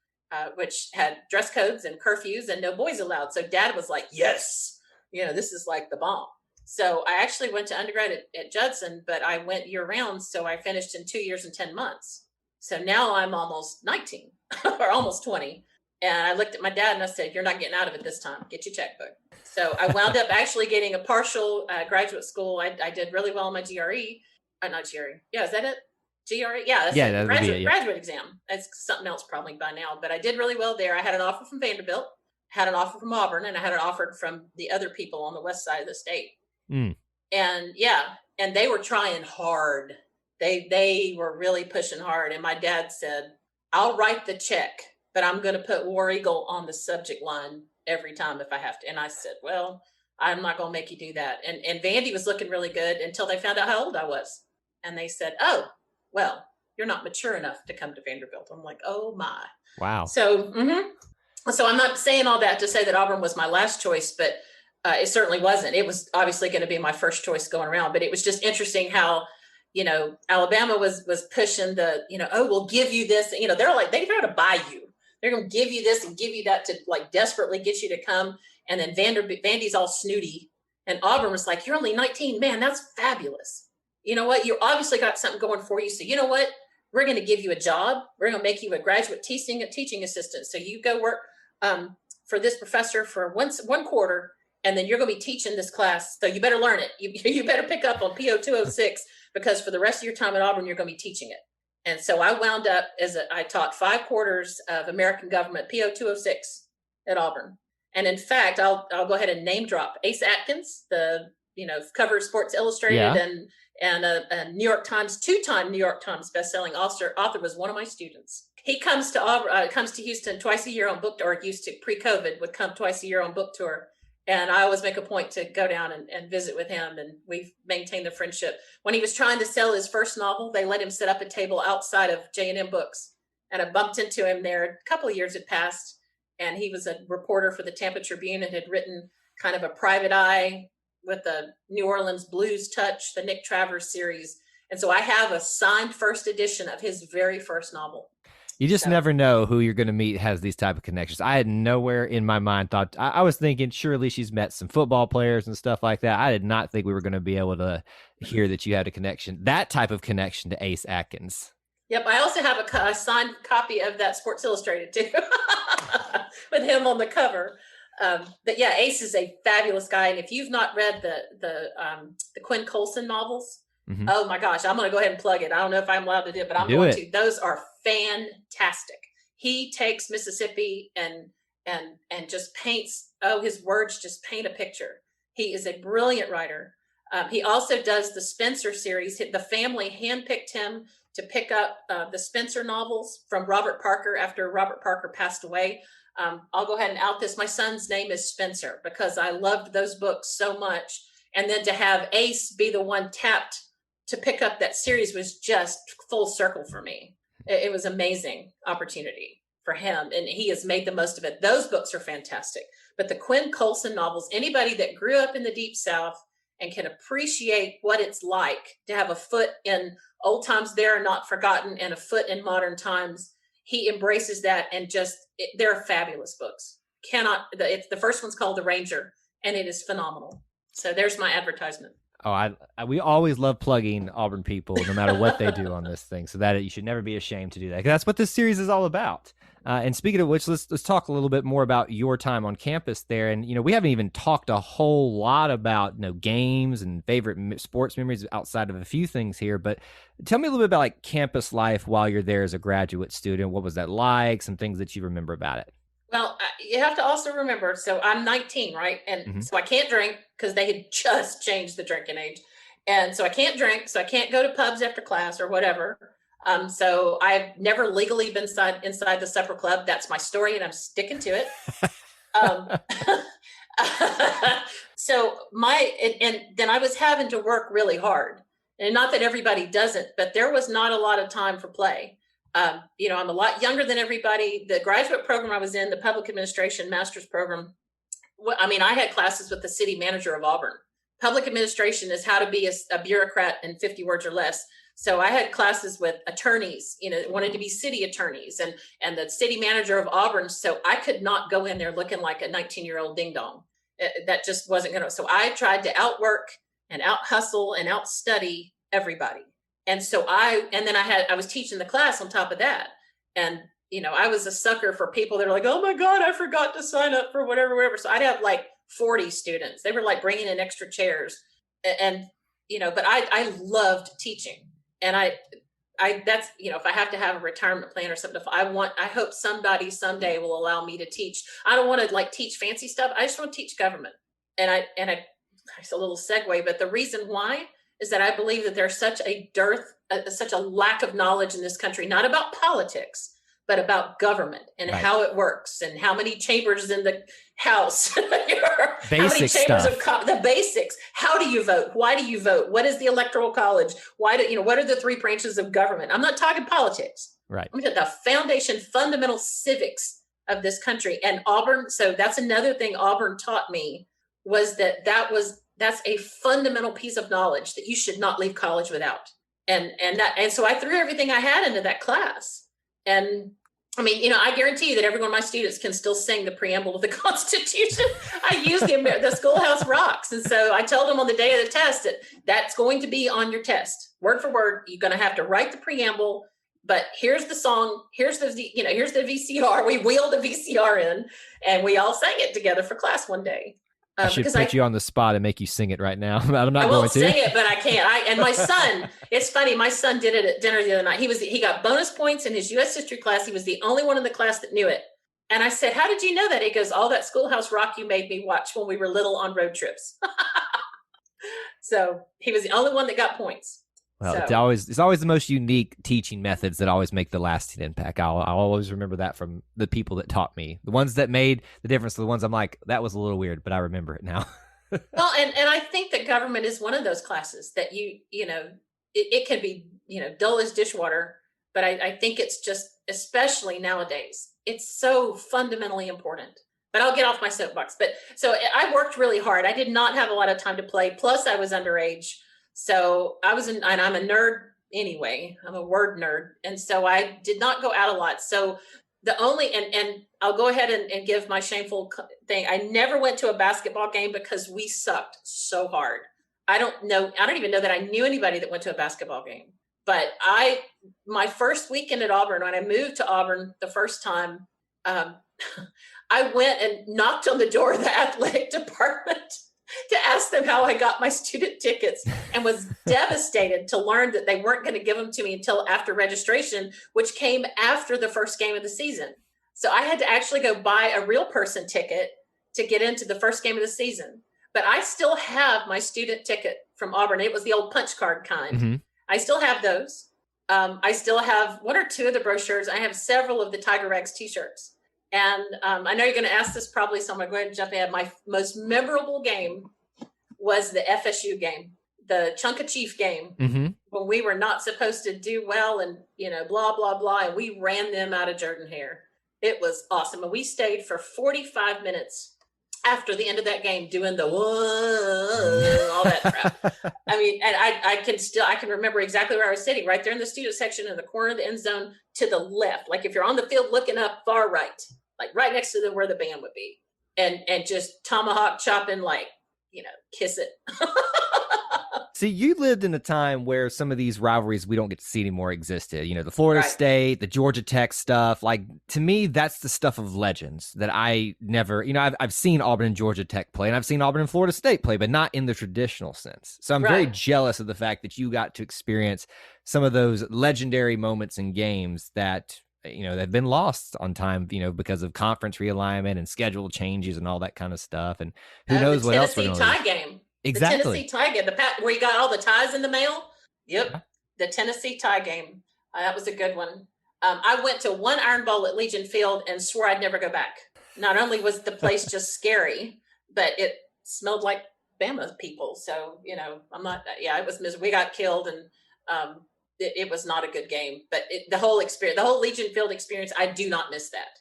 which had dress codes and curfews and no boys allowed. So Dad was like, yes, this is like the bomb. So I actually went to undergrad at Judson, but I went year round. So I finished in 2 years and 10 months. So now I'm almost 19 or almost 20. And I looked at my dad and I said, "You're not getting out of it this time. Get your checkbook." So I wound up actually getting a partial graduate school. I did really well on my GRE. Not GRE. Yeah, is that it? GRE? Yeah, that's graduate exam. That's something else probably by now. But I did really well there. I had an offer from Vanderbilt, had an offer from Auburn, and I had an offer from the other people on the west side of the state. Mm. And and they were trying hard. They were really pushing hard. And my dad said, "I'll write the check, but I'm going to put War Eagle on the subject line every time if I have to." And I said, "Well, I'm not going to make you do that. And Vandy was looking really good until they found out how old I was. And they said, oh, well, you're not mature enough to come to Vanderbilt. I'm like, oh my. Wow. So, so I'm not saying all that to say that Auburn was my last choice, but it certainly wasn't. It was obviously going to be my first choice going around, but it was just interesting how, Alabama was pushing the, oh, we'll give you this. They're like, they try to buy you. They're going to give you this and give you that to like desperately get you to come. And then Vandy's all snooty. And Auburn was like, you're only 19. Man, that's fabulous. You know what? You obviously got something going for you. So you know what? We're going to give you a job. We're going to make you a graduate teaching assistant. So you go work for this professor for one quarter, and then you're going to be teaching this class. So you better learn it. You better pick up on PO 206 because for the rest of your time at Auburn, you're going to be teaching it. And so I wound up I taught 5 quarters of American government, PO 206 at Auburn. And in fact, I'll go ahead and name drop Ace Atkins, the cover of Sports Illustrated, and a New York Times, 2-time New York Times bestselling author was one of my students. He comes to Auburn, comes to Houston twice a year on book tour. Used to pre-COVID would come twice a year on book tour, and I always make a point to go down and visit with him. And we've maintained the friendship. When he was trying to sell his first novel, they let him set up a table outside of J&M Books, and I bumped into him there. A couple of years had passed, and he was a reporter for the Tampa Tribune and had written kind of a private eye with the New Orleans blues touch, the Nick Travers series. And so I have a signed first edition of his very first novel. You just never know who you're going to meet has these type of connections. I had nowhere in my mind thought, I was thinking surely she's met some football players and stuff like that. I did not think we were going to be able to hear that you had a connection, that type of connection to Ace Atkins. Yep. I also have a signed copy of that Sports Illustrated too, with him on the cover. But yeah, Ace is a fabulous guy. And if you've not read the Quinn Colson novels, oh my gosh, I'm going to go ahead and plug it. I don't know if I'm allowed to do it, but I'm going to. Those are fantastic. He takes Mississippi and just paints, his words just paint a picture. He is a brilliant writer. He also does the Spencer series. The family handpicked him to pick up the Spencer novels from Robert Parker after Robert Parker passed away. I'll go ahead and out this. My son's name is Spencer because I loved those books so much. And then to have Ace be the one tapped to pick up that series was just full circle for me. It was amazing opportunity for him. And he has made the most of it. Those books are fantastic. But the Quinn Colson novels, anybody that grew up in the Deep South and can appreciate what it's like to have a foot in old times there are not forgotten and a foot in modern times, he embraces that and they're fabulous books. The first one's called The Ranger, and it is phenomenal. So there's my advertisement. Oh, we always love plugging Auburn people, no matter what they do on this thing, so that you should never be ashamed to do that. Because that's what this series is all about. And speaking of which, let's talk a little bit more about your time on campus there. And we haven't even talked a whole lot about games and favorite sports memories outside of a few things here. But tell me a little bit about like campus life while you're there as a graduate student. What was that like? Some things that you remember about it. Well, you have to also remember, so I'm 19, right? And so I can't drink because they had just changed the drinking age. And so I can't drink, so I can't go to pubs after class or whatever. So I've never legally been inside the supper club. That's my story, and I'm sticking to it. And then I was having to work really hard. And not that everybody doesn't, but there was not a lot of time for play. I'm a lot younger than everybody. The graduate program I was in, the public administration master's program, I had classes with the city manager of Auburn. Public administration is how to be a bureaucrat in 50 words or less. So I had classes with attorneys, wanted to be city attorneys and the city manager of Auburn. So I could not go in there looking like a 19-year-old ding dong. That just wasn't going to. So I tried to outwork and out hustle and out study everybody. And so I was teaching the class on top of that. And, I was a sucker for people that are like, oh my God, I forgot to sign up for whatever. So I'd have like 40 students. They were like bringing in extra chairs and but I loved teaching. And that's, if I have to have a retirement plan or something, I hope somebody someday will allow me to teach. I don't want to like teach fancy stuff. I just want to teach government. And it's a little segue, but the reason why is that I believe that there's such a dearth, such a lack of knowledge in this country, not about politics, but about government and Right. how it works and how many chambers in the House, how many Basic chambers stuff. of the basics. How do you vote? Why do you vote? What is the Electoral College? What are the three branches of government? I'm not talking politics. Right. I'm talking the foundation, fundamental civics of this country. And Auburn, so that's another thing Auburn taught me was that's a fundamental piece of knowledge that you should not leave college without. And so I threw everything I had into that class. And I mean, I guarantee you that every one of my students can still sing the preamble of the Constitution. I use the Schoolhouse Rocks. And so I told them on the day of the test that's going to be on your test. Word for word, you're going to have to write the preamble, but here's the song, here's the VCR. We wheeled the VCR in and we all sang it together for class one day. I should put you on the spot and make you sing it right now. I'm not going to. I won't sing it, but I can't. And my son, it's funny. My son did it at dinner the other night. He got bonus points in his U.S. history class. He was the only one in the class that knew it. And I said, "How did you know that?" He goes, "All that Schoolhouse Rock you made me watch when we were little on road trips." So he was the only one that got points. Well, So, it's always the most unique teaching methods that always make the lasting impact. I'll always remember that from the people that taught me. The ones that made the difference, the ones I'm like, that was a little weird, but I remember it now. well, and I think that government is one of those classes that it can be, dull as dishwater, but I think it's just, especially nowadays, it's so fundamentally important. But I'll get off my soapbox. But so I worked really hard. I did not have a lot of time to play. Plus I was underage. So and I'm a nerd anyway. I'm a word nerd. And so I did not go out a lot. So and I'll go ahead and give my shameful thing. I never went to a basketball game because we sucked so hard. I don't even know that I knew anybody that went to a basketball game. But my first weekend at Auburn, when I moved to Auburn the first time, I went and knocked on the door of the athletic department to ask them how I got my student tickets, and was devastated to learn that they weren't going to give them to me until after registration, which came after the first game of the season. So I had to actually go buy a real person ticket to get into the first game of the season. But I still have my student ticket from Auburn. It was the old punch card kind. Mm-hmm. I still have those. I still have one or two of the brochures. I have several of the Tiger Rags t-shirts. And I know you're going to ask this probably, so I'm going to go ahead and jump in. My most memorable game was the FSU game, the Chunka Chief game, Mm-hmm. when we were not supposed to do well and, blah, blah, blah. And we ran them out of Jordan-Hare. It was awesome. And we stayed for 45 minutes after the end of that game doing the all that crap. I mean, and I can remember exactly where I was sitting, right there in the student section in the corner of the end zone to the left. Like if you're on the field looking up, far right, like right next to where the band would be, and just tomahawk chopping, like, kiss it. See, you lived in a time where some of these rivalries we don't get to see anymore existed. The Florida Right. State, the Georgia Tech stuff. Like, to me, that's the stuff of legends that I never, I've seen Auburn and Georgia Tech play, and I've seen Auburn and Florida State play, but not in the traditional sense. So I'm very Right. jealous of the fact that you got to experience some of those legendary moments in games that, they've been lost on time, because of conference realignment and schedule changes and all that kind of stuff. And who knows what else we're The going Tennessee to tie game. Exactly. The Tennessee tie game, where you got all the ties in the mail. Yep. Yeah. The Tennessee tie game. That was a good one. I went to one Iron Bowl at Legion Field and swore I'd never go back. Not only was the place just scary, but it smelled like Bama people. So, it was miserable. We got killed, and it was not a good game. But the whole experience, the whole Legion Field experience, I do not miss that.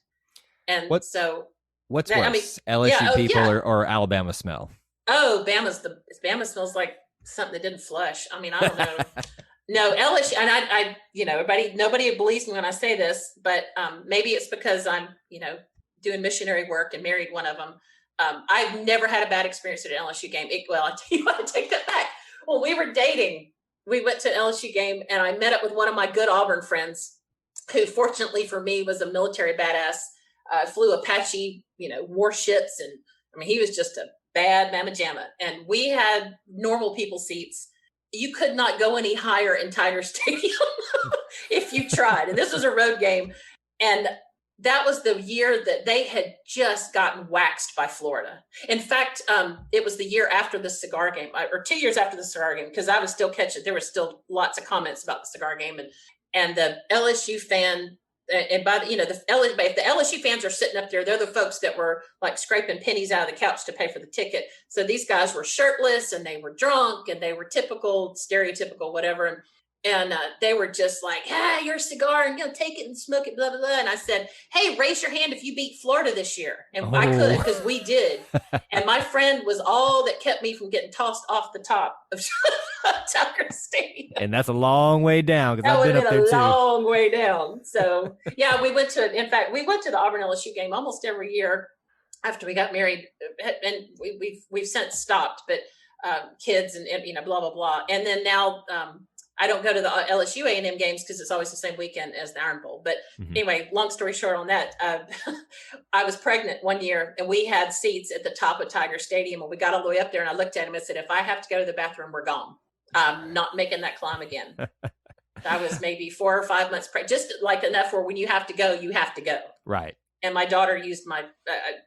And what's worse, LSU people or Alabama smell? Oh, Bama smells like something that didn't flush. I mean, I don't know. No, LSU, and I nobody believes me when I say this, but maybe it's because I'm, doing missionary work and married one of them. I've never had a bad experience at an LSU game. I tell you what, I take that back. When we were dating, we went to an LSU game, and I met up with one of my good Auburn friends, who fortunately for me was a military badass, flew Apache, warships. And I mean, he was just a bad mamma jamma. And we had normal people seats. You could not go any higher in Tiger Stadium if you tried. And this was a road game. And that was the year that they had just gotten waxed by Florida. In fact, it was the year after the cigar game, or 2 years after the cigar game, because I was still catching, there were still lots of comments about the cigar game. And the LSU fan And by the, if the LSU fans are sitting up there, they're the folks that were like scraping pennies out of the couch to pay for the ticket. So these guys were shirtless and they were drunk and they were typical, stereotypical, whatever. And they were just like, "Hey, your cigar, and take it and smoke it, blah, blah, blah." And I said, "Hey, raise your hand if you beat Florida this year." And I could, because we did. And my friend was all that kept me from getting tossed off the top of Tucker Stadium. And that's a long way down, because I've been up there too. A long way down. So yeah, we went to the Auburn LSU game almost every year after we got married, and we've since stopped, but kids and blah, blah, blah. And then now, I don't go to the LSU A&M games because it's always the same weekend as the Iron Bowl. But anyway, long story short on that, I was pregnant one year and we had seats at the top of Tiger Stadium, and we got all the way up there, and I looked at him and said, "If I have to go to the bathroom, we're gone. I'm not making that climb again." I was maybe 4 or 5 months pregnant, just like enough where when you have to go, you have to go. Right. And my daughter used my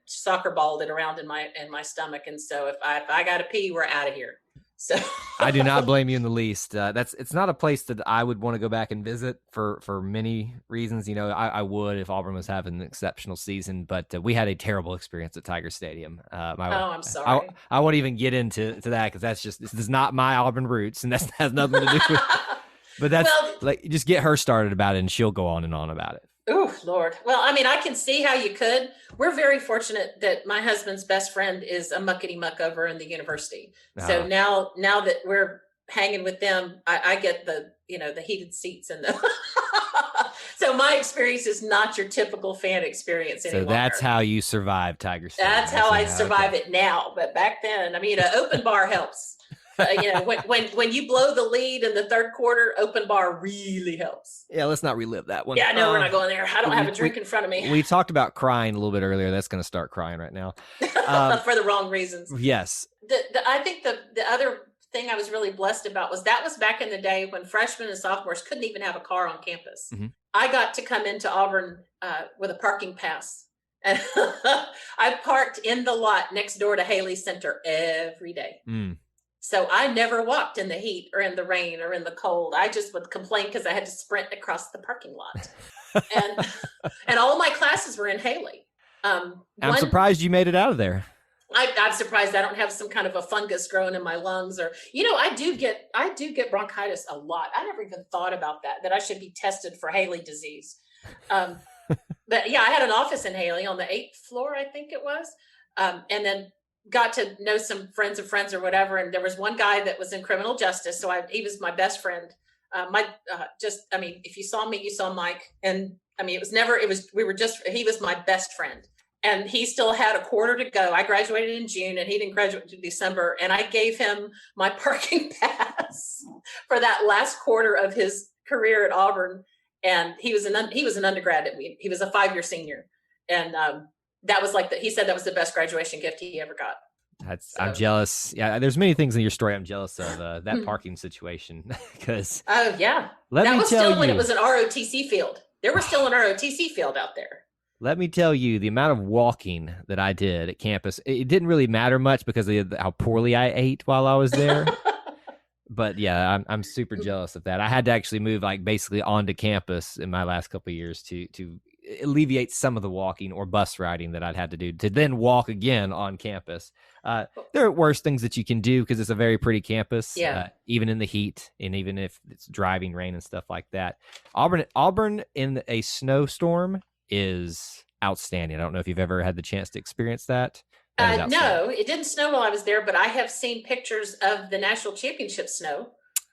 soccer balled it around in my stomach. And so if I got to pee, we're out of here. So I do not blame you in the least. It's not a place that I would want to go back and visit for many reasons. I would if Auburn was having an exceptional season, but we had a terrible experience at Tiger Stadium. I'm sorry. I won't even get into that, because this is not my Auburn roots, and that has nothing to do with. But just get her started about it, and she'll go on and on about it. Oh, Lord. Well, I mean, I can see how you could. We're very fortunate that my husband's best friend is a muckety muck over in the university. So now that we're hanging with them, I get the heated seats and the so my experience is not your typical fan experience anymore. So that's how you survive Tiger Stadium. That's how I survive it now. But back then, I mean, an open bar helps. When you blow the lead in the third quarter, open bar really helps. Yeah, let's not relive that one. Yeah, no, we're not going there. I don't have a drink in front of me. We talked about crying a little bit earlier. That's going to start crying right now. For the wrong reasons. Yes. I think the other thing I was really blessed about was back in the day when freshmen and sophomores couldn't even have a car on campus. Mm-hmm. I got to come into Auburn with a parking pass. And I parked in the lot next door to Haley Center every day. Mm. So I never walked in the heat or in the rain or in the cold. I just would complain because I had to sprint across the parking lot. and all my classes were in Haley. I'm surprised you made it out of there. I'm surprised I don't have some kind of a fungus growing in my lungs, or I do get bronchitis a lot. I never even thought about that I should be tested for Haley disease. But yeah, I had an office in Haley on the 8th floor, I think it was. And then got to know some friends of friends or whatever. And there was one guy that was in criminal justice. So he was my best friend. If you saw me, you saw Mike. And I mean, he was my best friend. And he still had a quarter to go. I graduated in June and he didn't graduate until December. And I gave him my parking pass for that last quarter of his career at Auburn. And he was an undergrad. He was a 5-year senior. And, that was he said that was the best graduation gift he ever got. I'm jealous. Yeah, there's many things in your story I'm jealous of. That parking situation, because oh yeah, that was still when it was an ROTC field. There was still an ROTC field out there. Let me tell you, the amount of walking that I did at campus, it didn't really matter much because of how poorly I ate while I was there. But yeah, I'm super jealous of that. I had to actually move basically onto campus in my last couple of years to alleviate some of the walking or bus riding that I'd had to do to then walk again on campus. There are worse things that you can do because it's a very pretty campus, even in the heat and even if it's driving rain and stuff like that. Auburn in a snowstorm is outstanding. I don't know if you've ever had the chance to experience that. No, it didn't snow while I was there, but I have seen pictures of the national championship snow.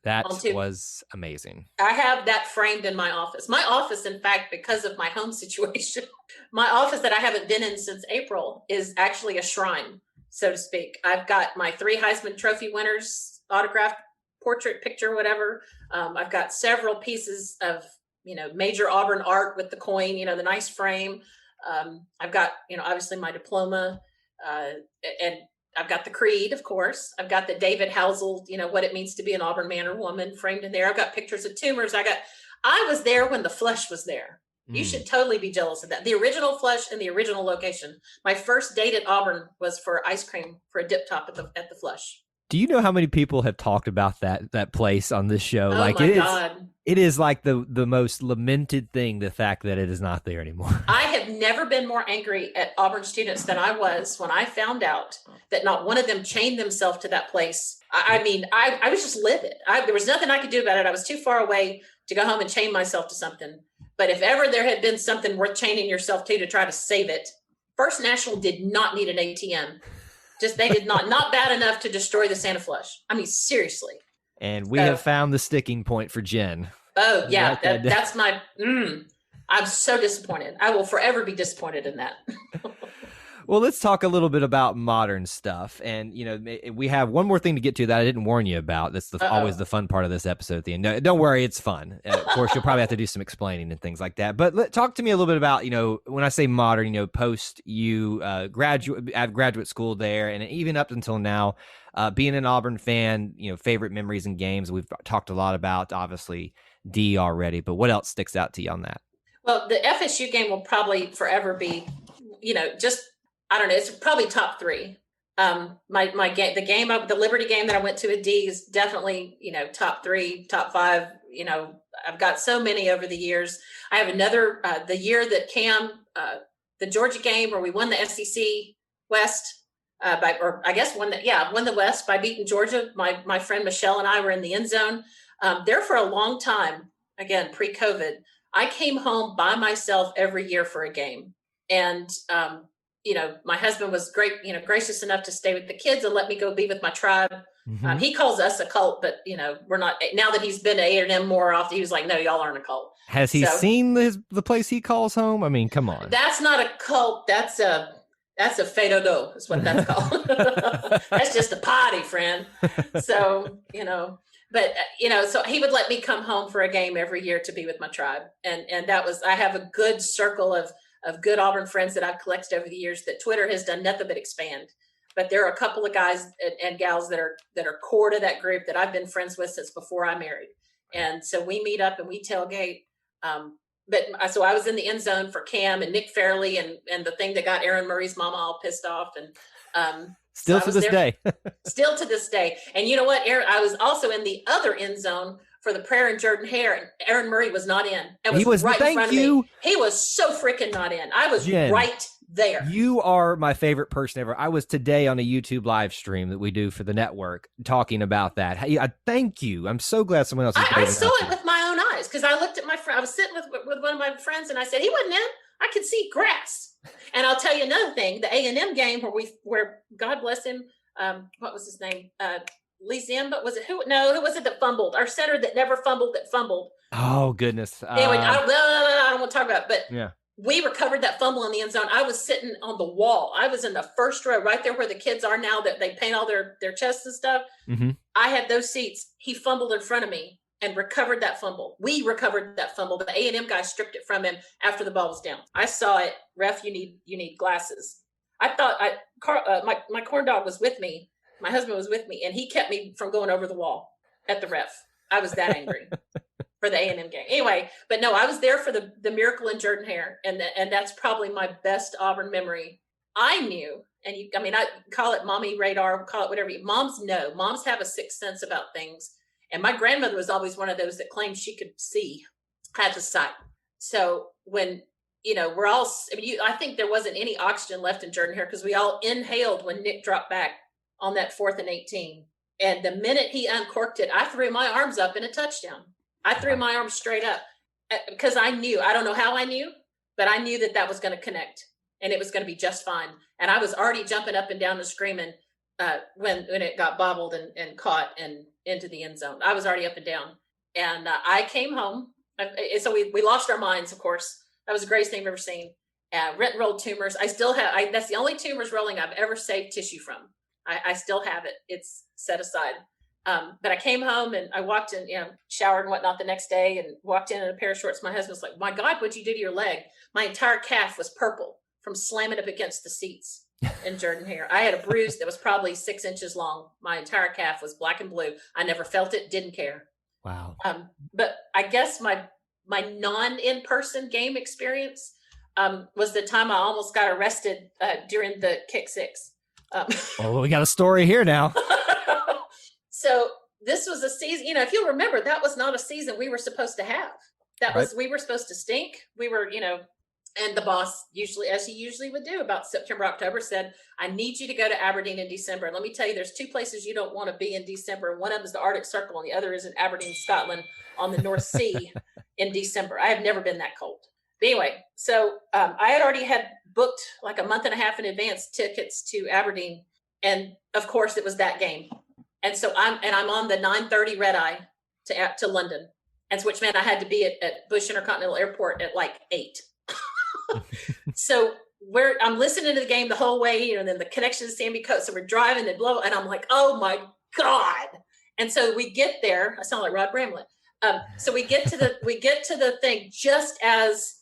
That was amazing. I have that framed in my office. My office, in fact, because of my home situation, my office that I haven't been in since April is actually a shrine, so to speak. I've got my 3 Heisman Trophy winners, autographed portrait, picture, whatever. I've got several pieces of, major Auburn art with the coin, the nice frame. I've got, obviously my diploma, and I've got the creed, of course. I've got the David Housel, what it means to be an Auburn man or woman framed in there. I've got pictures of tumors. I was there when the flush was there. You should totally be jealous of that. The original flush and the original location. My first date at Auburn was for ice cream for a dip top at the flush. Do you know how many people have talked about that place on this show? Oh Like my God. it is like the most lamented thing, the fact that it is not there anymore. I have never been more angry at Auburn students than I was when I found out that not one of them chained themselves to that place. I mean, I was just livid. There was nothing I could do about it. I was too far away to go home and chain myself to something. But if ever there had been something worth chaining yourself to try to save it, First National did not need an ATM. They did not bad enough to destroy the Santa Flush. I mean, seriously. And we have found the sticking point for Jenn. Oh, yeah. That's my, I'm so disappointed. I will forever be disappointed in that. Well, let's talk a little bit about modern stuff. And, we have one more thing to get to that I didn't warn you about. That's always the fun part of this episode at the end. No, don't worry, it's fun. Of course, you'll probably have to do some explaining and things like that. But talk to me a little bit about, when I say modern, post you graduate school there, and even up until now, being an Auburn fan, favorite memories and games. We've talked a lot about, obviously, D already. But what else sticks out to you on that? Well, the FSU game will probably forever be, I don't know. It's probably top three. My game, the Liberty game that I went to at D is definitely, top three, top five. I've got so many over the years. I have another, the year that Cam, the Georgia game where we won the SEC West, won the West by beating Georgia. My friend Michelle and I were in the end zone. There for a long time, again, pre-COVID, I came home by myself every year for a game. And, my husband was gracious enough to stay with the kids and let me go be with my tribe. Mm-hmm. He calls us a cult, but we're not. Now that he's been to A&M more often, he was like, no, y'all aren't a cult. Has he seen the place he calls home? I mean, come on. That's not a cult. That's a fado do is what that's called. That's just a party, friend. So, so he would let me come home for a game every year to be with my tribe. And that was, I have a good circle of good Auburn friends that I've collected over the years that Twitter has done nothing but expand. But there are a couple of guys and gals that are core to that group that I've been friends with since before I married. And so we meet up and we tailgate. So I was in the end zone for Cam and Nick Fairley and the thing that got Aaron Murray's mama all pissed off. And still to this day. Still to this day. And you know what, Aaron, I was also in the other end zone for the prayer and Jordan Hare, and Aaron Murray was not in. He was right in front of me. He was so freaking not in. I was Jenn, right there. You are my favorite person ever. I was today on a YouTube live stream that we do for the network talking about that. Hey, I thank you. I'm so glad someone else is I saw it with my own eyes because I looked at my friend. I was sitting with one of my friends and I said, he wasn't in. I could see grass. And I'll tell you another thing, the A&M game where God bless him, what was his name? Lee Zimba, was it who? No, who was it that fumbled? Our center that never fumbled, that fumbled. Oh, goodness. Anyway, I don't want to talk about it, but yeah. We recovered that fumble in the end zone. I was sitting on the wall. I was in the first row, right there where the kids are now that they paint all their chests and stuff. Mm-hmm. I had those seats. He fumbled in front of me and recovered that fumble. We recovered that fumble. The A&M guy stripped it from him after the ball was down. I saw it. Ref, you need glasses. I thought my corn dog was with me. My husband was with me, and he kept me from going over the wall at the ref. I was that angry for the A&M game. Anyway, but no, I was there for the Miracle in Jordan Hare, and that's probably my best Auburn memory. I knew, and I call it mommy radar, call it whatever. Moms know. Moms have a sixth sense about things, and my grandmother was always one of those that claimed she could see, had the sight. So when we're all, I think there wasn't any oxygen left in Jordan Hare because we all inhaled when Nick dropped back on that 4th and 18. And the minute he uncorked it, I threw my arms up in a touchdown. I threw my arms straight up because I knew, I don't know how I knew, but I knew that was going to connect and it was going to be just fine. And I was already jumping up and down and screaming when it got bobbled and caught and into the end zone. I was already up and down. And I came home. So we lost our minds, of course. That was the greatest thing I've ever seen. Rent and rolled tumors. I still have, that's the only tumors rolling I've ever saved tissue from. I still have it. It's set aside. But I came home and I walked in, showered and whatnot the next day and walked in a pair of shorts. My husband was like, my God, what'd you do to your leg? My entire calf was purple from slamming up against the seats in Jordan Hare. I had a bruise that was probably 6 inches long. My entire calf was black and blue. I never felt it, didn't care. Wow. But I guess my non-in-person game experience was the time I almost got arrested during the kick six. Well, we got a story here now. So this was a season, if you'll remember, that was not a season we were supposed to have. That was, we were supposed to stink. We were, and the boss usually, as he usually would do about September, October, said, I need you to go to Aberdeen in December. And let me tell you, there's two places you don't want to be in December. One of them is the Arctic Circle, and the other is in Aberdeen, Scotland on the North Sea in December. I have never been that cold. But anyway, so I had already had booked like a month and a half in advance tickets to Aberdeen. And of course it was that game. And so I'm on the 9:30 red eye to London. And so, which meant I had to be at Bush Intercontinental Airport at like 8. So I'm listening to the game the whole way, and then the connection to Sammy Coates. So we're driving and blah, and I'm like, oh my God. And so we get there. I sound like Rod Bramlett. So we get to the thing just as,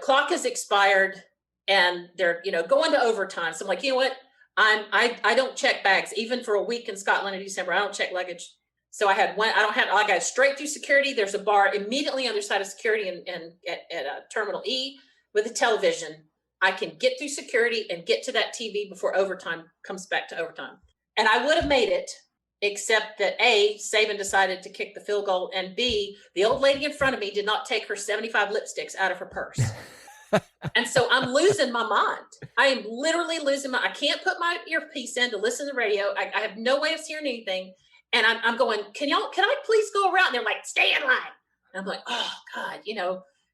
clock has expired and they're, going to overtime. So I'm like, you know what? I don't check bags, even for a week in Scotland in December. I don't check luggage. So I got straight through security. There's a bar immediately on the other side of security and at Terminal E with a television. I can get through security and get to that TV before overtime comes back to overtime. And I would have made it, except that A, Saban decided to kick the field goal, and B, the old lady in front of me did not take her 75 lipsticks out of her purse. And so I'm losing my mind. I am literally losing I can't put my earpiece in to listen to the radio. I have no way of hearing anything. And I'm going, can I please go around? And they're like, stay in line. And I'm like, oh God,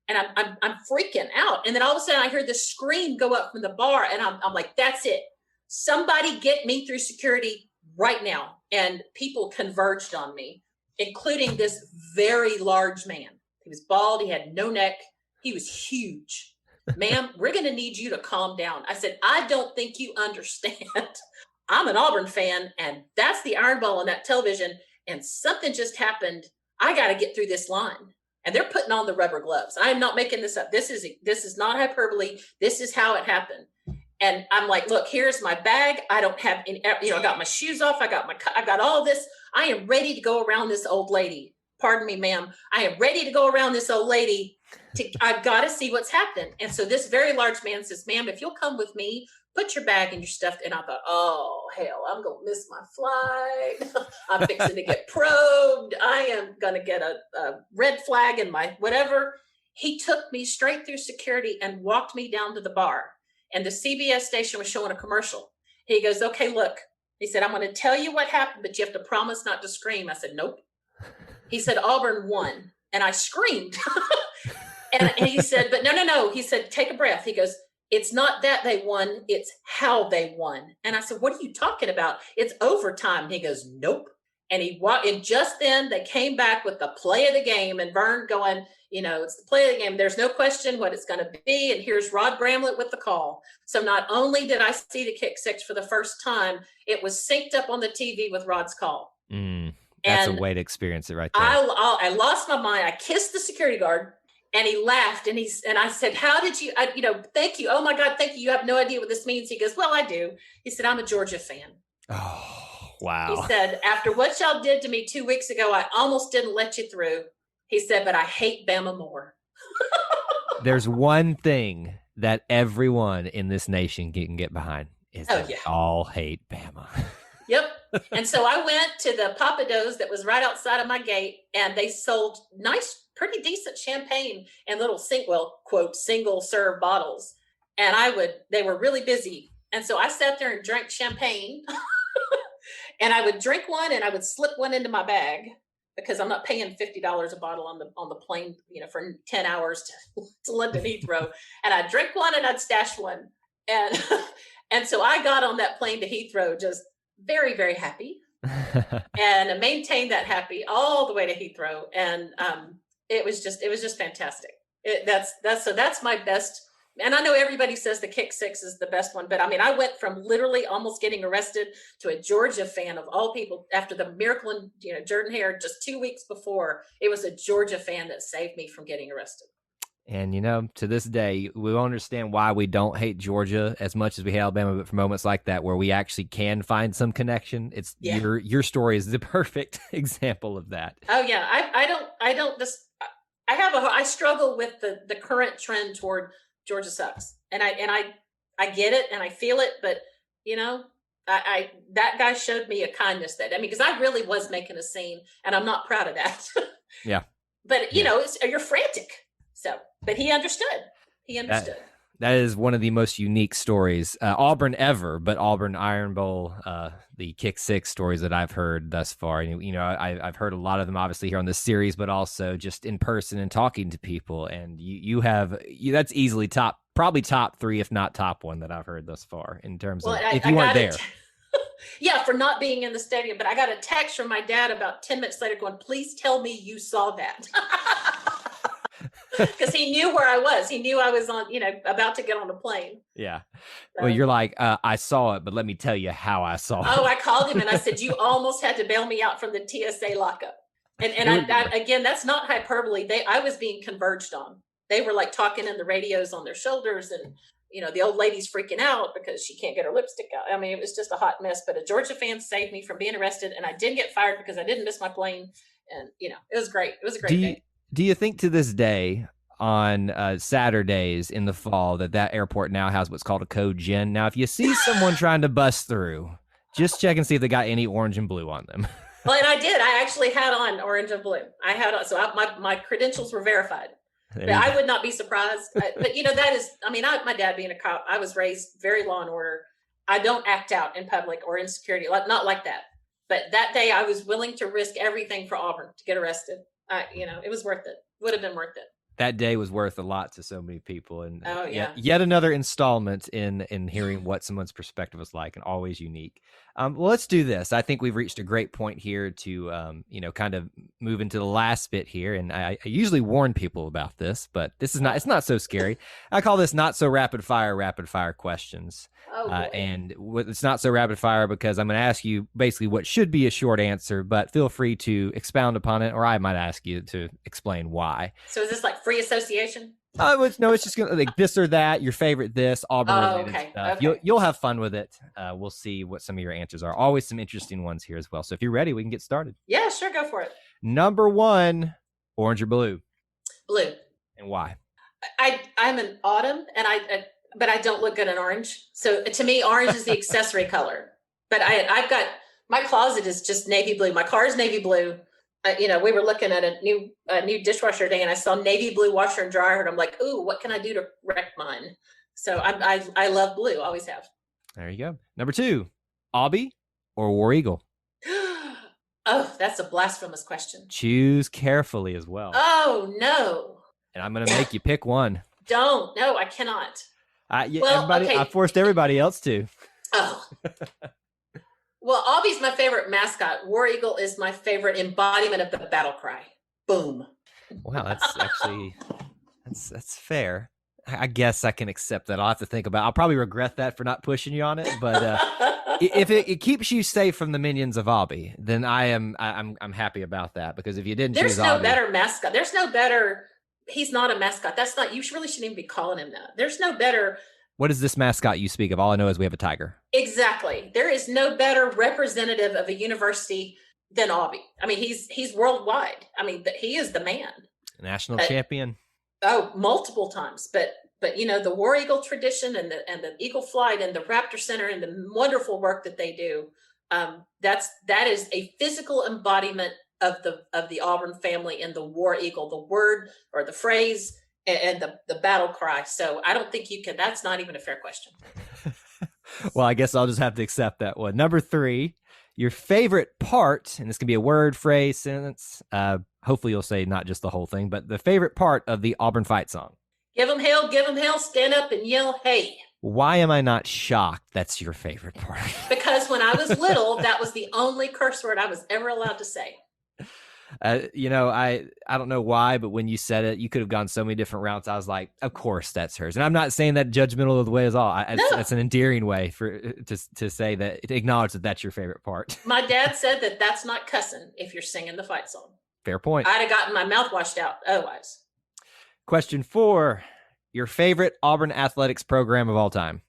and I'm freaking out. And then all of a sudden I hear this scream go up from the bar, and I'm like, that's it. Somebody get me through security right now. And people converged on me, including this very large man. He was bald. He had no neck. He was huge. Ma'am, we're going to need you to calm down. I said, I don't think you understand. I'm an Auburn fan, and that's the Iron Ball on that television, and something just happened. I got to get through this line. And they're putting on the rubber gloves. I am not making this up. This is not hyperbole. This is how it happened. And I'm like, look, here's my bag. I don't have any, I got my shoes off. I got all this. I am ready to go around this old lady. Pardon me, ma'am. I am ready to go around this old lady. I've got to see what's happened. And so this very large man says, ma'am, if you'll come with me, put your bag and your stuff. And I thought, oh, hell, I'm going to miss my flight. I'm fixing to get probed. I am going to get a red flag in my whatever. He took me straight through security and walked me down to the bar. And the CBS station was showing a commercial. He goes, okay, look. He said, I'm going to tell you what happened, but you have to promise not to scream. I said, nope. He said, Auburn won. And I screamed. and he said, but no. He said, take a breath. He goes, it's not that they won, it's how they won. And I said, what are you talking about? It's overtime. And he goes, nope. And and just then they came back with the play of the game, and Vern going, it's the play of the game. There's no question what it's going to be. And here's Rod Bramlett with the call. So not only did I see the kick six for the first time, it was synced up on the TV with Rod's call. That's a way to experience it right there. I lost my mind. I kissed the security guard. And he laughed, and I said, how did you, thank you. Oh my God, thank you. You have no idea what this means. He goes, well, I do. He said, I'm a Georgia fan. Oh, wow. He said, after what y'all did to me 2 weeks ago, I almost didn't let you through. He said, but I hate Bama more. There's one thing that everyone in this nation can get behind is that we all hate Bama. Yep. And so I went to the Papa Do's that was right outside of my gate, and they sold nice, pretty decent champagne in little quote, single serve bottles. And they were really busy. And so I sat there and drank champagne and I would drink one and I would slip one into my bag, because I'm not paying $50 a bottle on the plane, for 10 hours to London Heathrow. And I'd drink one and I'd stash one. And, and so I got on that plane to Heathrow just very, very happy and maintained that happy all the way to Heathrow. And, it was just fantastic. That's my best. And I know everybody says the kick six is the best one, but I mean, I went from literally almost getting arrested to a Georgia fan of all people after the miracle in Jordan Hare just 2 weeks before. It was a Georgia fan that saved me from getting arrested. And, to this day, we don't understand why we don't hate Georgia as much as we hate Alabama, but for moments like that where we actually can find some connection, it's your story is the perfect example of that. Oh yeah. I struggle with the current trend toward Georgia sucks. And I get it and I feel it, but That guy showed me a kindness because I really was making a scene, and I'm not proud of that. Yeah. But you're frantic. So, but he understood. He understood. That is one of the most unique stories, Auburn ever, but Auburn Iron Bowl, the kick six stories that I've heard thus far. And, I've heard a lot of them obviously here on this series, but also just in person and talking to people. And that's easily probably top three, if not top one that I've heard thus far in terms of if you weren't there. Yeah, for not being in the stadium. But I got a text from my dad about 10 minutes later going, please tell me you saw that. Because he knew where I was. He knew I was on, about to get on a plane. Yeah. Well, you're like, I saw it, but let me tell you how I saw it. Oh, I called him and I said, you almost had to bail me out from the TSA lockup. And again, that's not hyperbole. I was being converged on. They were like talking in the radios on their shoulders, and the old lady's freaking out because she can't get her lipstick out. I mean, it was just a hot mess. But a Georgia fan saved me from being arrested, and I didn't get fired because I didn't miss my plane. And it was great. It was a great day. Do you think to this day on Saturdays in the fall that airport now has what's called a code Jenn? Now, if you see someone trying to bust through, just check and see if they got any orange and blue on them. Well, and I did. I actually had on orange and blue. I had on, so my credentials were verified. But I would not be surprised. But that is, my dad being a cop, I was raised very law and order. I don't act out in public or in security, not like that. But that day I was willing to risk everything for Auburn to get arrested. It was worth it. Would have been worth it. That day was worth a lot to so many people. And yet another installment in hearing what someone's perspective was like, and always unique. Well, let's do this. I think we've reached a great point here to, kind of move into the last bit here. And I usually warn people about this, but it's not so scary. I call this not so rapid fire questions. And it's not so rapid fire because I'm going to ask you basically what should be a short answer, but feel free to expound upon it, or I might ask you to explain why. So is this like free association? It's just gonna like this or that. Your favorite this Auburn related stuff. Okay. You'll have fun with it. We'll see what some of your answers are. Always some interesting ones here as well. So if you're ready, we can get started. Yeah, sure, go for it. Number one, orange or blue? Blue. And why? I'm an autumn, but I don't look good in orange. So to me, orange is the accessory color. But I've got my closet is just navy blue. My car is navy blue. We were looking at a new dishwasher today, and I saw navy blue washer and dryer, and I'm like, ooh, what can I do to wreck mine? So I love blue, always have. There you go. Number two, Aubie or War Eagle? Oh, that's a blasphemous question. Choose carefully as well. Oh, no. And I'm going to make you pick one. Don't. No, I cannot. I forced everybody else to. Oh. Well, Aubie's my favorite mascot. War Eagle is my favorite embodiment of the battle cry. Boom. Wow, that's actually that's fair. I guess I can accept that. I'll have to think about it. I'll probably regret that for not pushing you on it, but if it keeps you safe from the minions of Aubie, then I'm happy about that, because if you didn't choose Aubie, there's no better mascot. There's no better. He's not a mascot. That's not. You really shouldn't even be calling him that. There's no better. What is this mascot you speak of? All I know is we have a tiger. Exactly. There is no better representative of a university than Aubie. He's worldwide. He is the man. National champion. Oh, multiple times. But the War Eagle tradition and the Eagle Flight and the Raptor Center and the wonderful work that they do. That is a physical embodiment of the Auburn family and the War Eagle, the word or the phrase and the battle cry. So I don't think you can. That's not even a fair question. Well, I guess I'll just have to accept that one. Number three, your favorite part, and this can be a word, phrase, sentence. Hopefully you'll say not just the whole thing, but the favorite part of the Auburn fight song. Give 'em hell, stand up and yell, hey. Why am I not shocked that's your favorite part? Because when I was little, that was the only curse word I was ever allowed to say. I don't know why, but when you said it, you could have gone so many different routes. I was like, of course that's hers. And I'm not saying that judgmental of the way at all. That's an endearing way to say that, to acknowledge that that's your favorite part. My dad said that that's not cussing if you're singing the fight song. Fair point. I'd have gotten my mouth washed out otherwise. Question 4, your favorite Auburn athletics program of all time?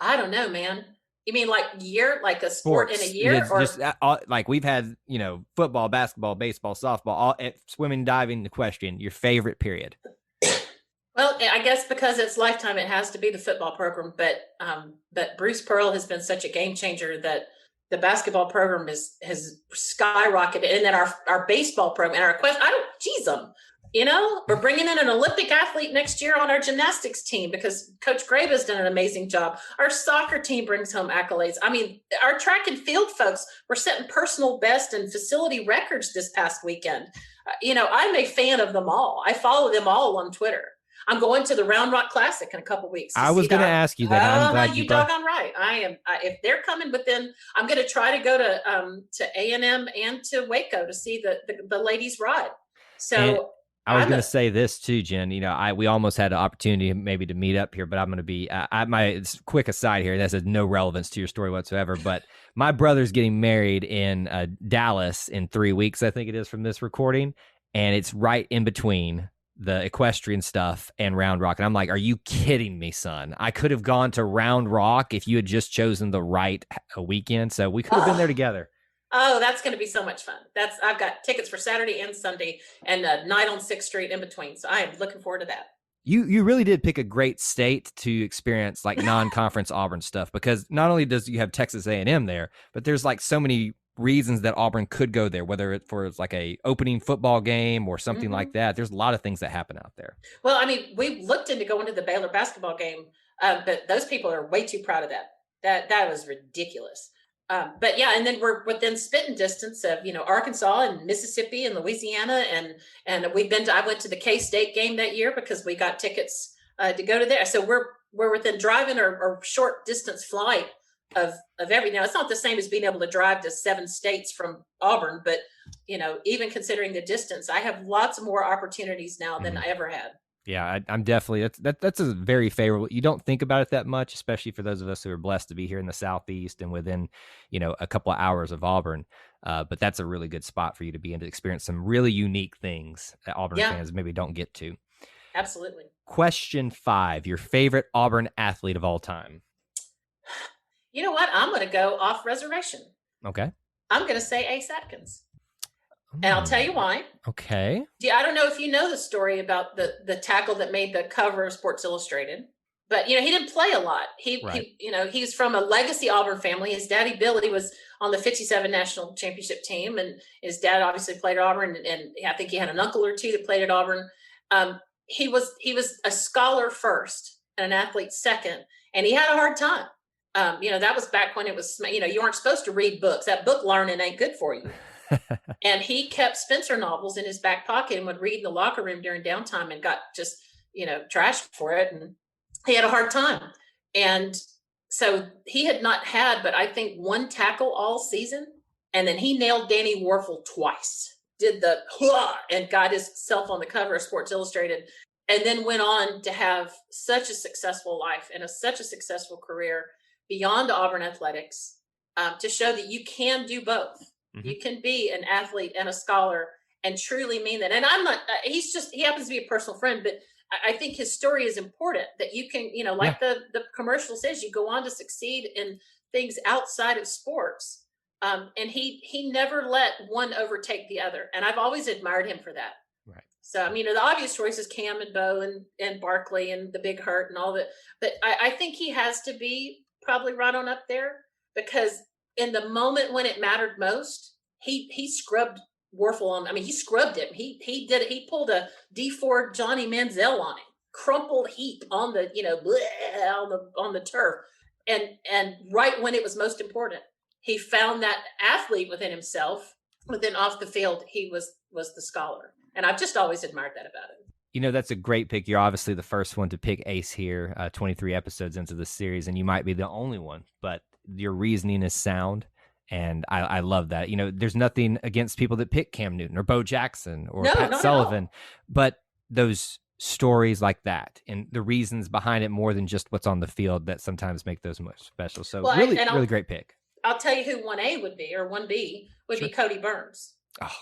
I don't know, man. You mean like year, like a sport in a year? It's or just like we've had, football, basketball, baseball, softball, swimming, diving. The question, your favorite period? Well, I guess because it's Lifetime, it has to be the football program. But Bruce Pearl has been such a game changer that the basketball program has skyrocketed, and then our baseball program and our quest. I don't, geez, we're bringing in an Olympic athlete next year on our gymnastics team because Coach Grave has done an amazing job. Our soccer team brings home accolades. I mean, our track and field folks were setting personal best and facility records this past weekend. I'm a fan of them all. I follow them all on Twitter. I'm going to the Round Rock Classic in a couple weeks. I was going to ask you that. I'm glad you doggone right. I am. If they're coming within, I'm going to try to go to A&M and to Waco to see the ladies ride. So. And I was going to say this too, Jen. We almost had an opportunity maybe to meet up here, but I'm going to be my quick aside here. This has no relevance to your story whatsoever. But my brother's getting married in Dallas in 3 weeks, I think it is, from this recording, and it's right in between the equestrian stuff and Round Rock. And I'm like, are you kidding me, son? I could have gone to Round Rock if you had just chosen the right weekend. So we could have been there together. Oh, that's going to be so much fun. I've got tickets for Saturday and Sunday and a night on 6th Street in between. So I am looking forward to that. You really did pick a great state to experience like non-conference Auburn stuff, because not only does you have Texas A&M there, but there's like so many reasons that Auburn could go there, whether it's for like a opening football game or something like that. There's a lot of things that happen out there. Well, I mean, we looked into going to the Baylor basketball game, but those people are way too proud of that. That was ridiculous. But yeah, and then we're within spitting distance of, Arkansas and Mississippi and Louisiana. And I went to the K-State game that year because we got tickets to go to there. So we're within driving or short distance flight of every. Now it's not the same as being able to drive to 7 states from Auburn, but even considering the distance, I have lots more opportunities now than I ever had. Yeah, I'm definitely, that's a very favorable. You don't think about it that much, especially for those of us who are blessed to be here in the Southeast and within, a couple of hours of Auburn. But that's a really good spot for you to be in to experience some really unique things that Auburn fans maybe don't get to. Absolutely. Question 5, your favorite Auburn athlete of all time. You know what? I'm going to go off reservation. Okay. I'm going to say Ace Atkins. And I'll tell you why. Okay. I don't know if you know the story about the tackle that made the cover of Sports Illustrated, but he didn't play a lot. He's from a legacy Auburn family. His daddy Billy was on the '57 national championship team, and his dad obviously played at Auburn. And I think he had an uncle or two that played at Auburn. He was a scholar first and an athlete second, and he had a hard time. That was back when it was, you aren't supposed to read books. That book learning ain't good for you. And he kept Spencer novels in his back pocket and would read in the locker room during downtime and got just, trashed for it. And he had a hard time. And so he had not had, but I think 1 tackle all season. And then he nailed Danny Warfel twice, did the and got himself on the cover of Sports Illustrated, and then went on to have such a successful life and such a successful career beyond Auburn athletics, to show that you can do both. You can be an athlete and a scholar and truly mean that. And I'm not, he happens to be a personal friend, but I think his story is important, that you can, the commercial says, you go on to succeed in things outside of sports. And he never let one overtake the other. And I've always admired him for that. Right. So, the obvious choices, Cam and Bo and Barkley and the Big Hurt and all that. But I think he has to be probably right on up there, because in the moment when it mattered most, he scrubbed Warfel on. He scrubbed him. He did it. He pulled a D4 Johnny Manziel on him, crumpled heap on the on the turf, and right when it was most important, he found that athlete within himself. But then off the field, he was the scholar, and I've just always admired that about him. That's a great pick. You're obviously the first one to pick Ace here, 23 episodes into the series, and you might be the only one, but your reasoning is sound, and I love that. There's nothing against people that pick Cam Newton or Bo Jackson or Pat Sullivan, but those stories like that and the reasons behind it more than just what's on the field that sometimes make those most special. So really great pick. I'll tell you who 1A would be, or 1B would be Cody Burns. Oh,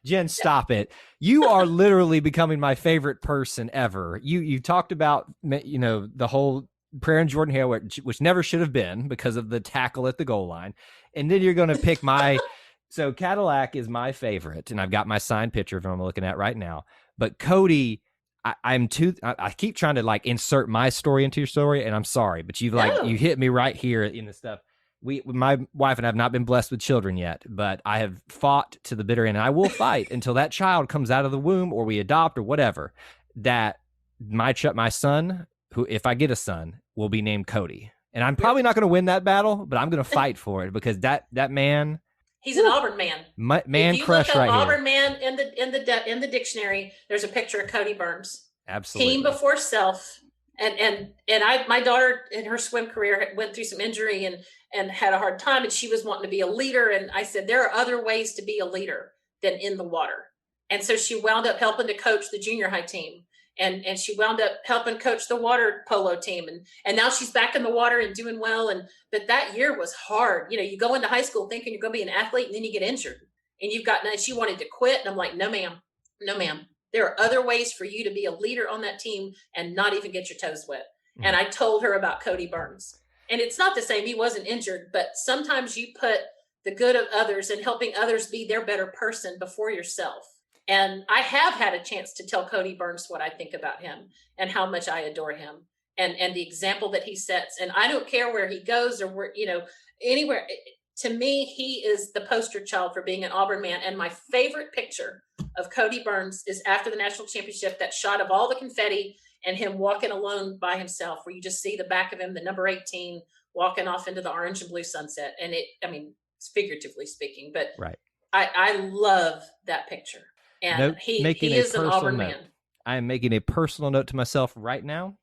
Jen, stop it. You are literally becoming my favorite person ever. You talked about, the whole prayer and Jordan Hare, which never should have been because of the tackle at the goal line. And then you're going to pick so Cadillac is my favorite, and I've got my signed picture of him I'm looking at right now. But Cody, I keep trying to like insert my story into your story, and I'm sorry, but you hit me right here in the stuff. My wife and I have not been blessed with children yet, but I have fought to the bitter end, and I will fight until that child comes out of the womb or we adopt or whatever, that my son, who, if I get a son, will be named Cody. And I'm probably not going to win that battle, but I'm going to fight for it because that man, he's an Auburn man. Man crush right here. If you look up Auburn man in the dictionary, there's a picture of Cody Burns. Absolutely. Team before self. And my daughter in her swim career went through some injury and had a hard time, and she was wanting to be a leader. And I said, there are other ways to be a leader than in the water. And so she wound up helping to coach the junior high team. And she wound up helping coach the water polo team. And now she's back in the water and doing well. But that year was hard. You know, you go into high school thinking you're going to be an athlete, and then you get injured. And she wanted to quit. And I'm like, no, ma'am. There are other ways for you to be a leader on that team and not even get your toes wet. Mm-hmm. And I told her about Cody Burns. And it's not the same. He wasn't injured, but sometimes you put the good of others and helping others be their better person before yourself. And I have had a chance to tell Cody Burns what I think about him and how much I adore him and the example that he sets. And I don't care where he goes or where, anywhere. To me, he is the poster child for being an Auburn man. And my favorite picture of Cody Burns is after the national championship, that shot of all the confetti and him walking alone by himself, where you just see the back of him, the number 18, walking off into the orange and blue sunset. And it's figuratively speaking, but right. I love that picture. And he is an Auburn man. I am making a personal note to myself right now.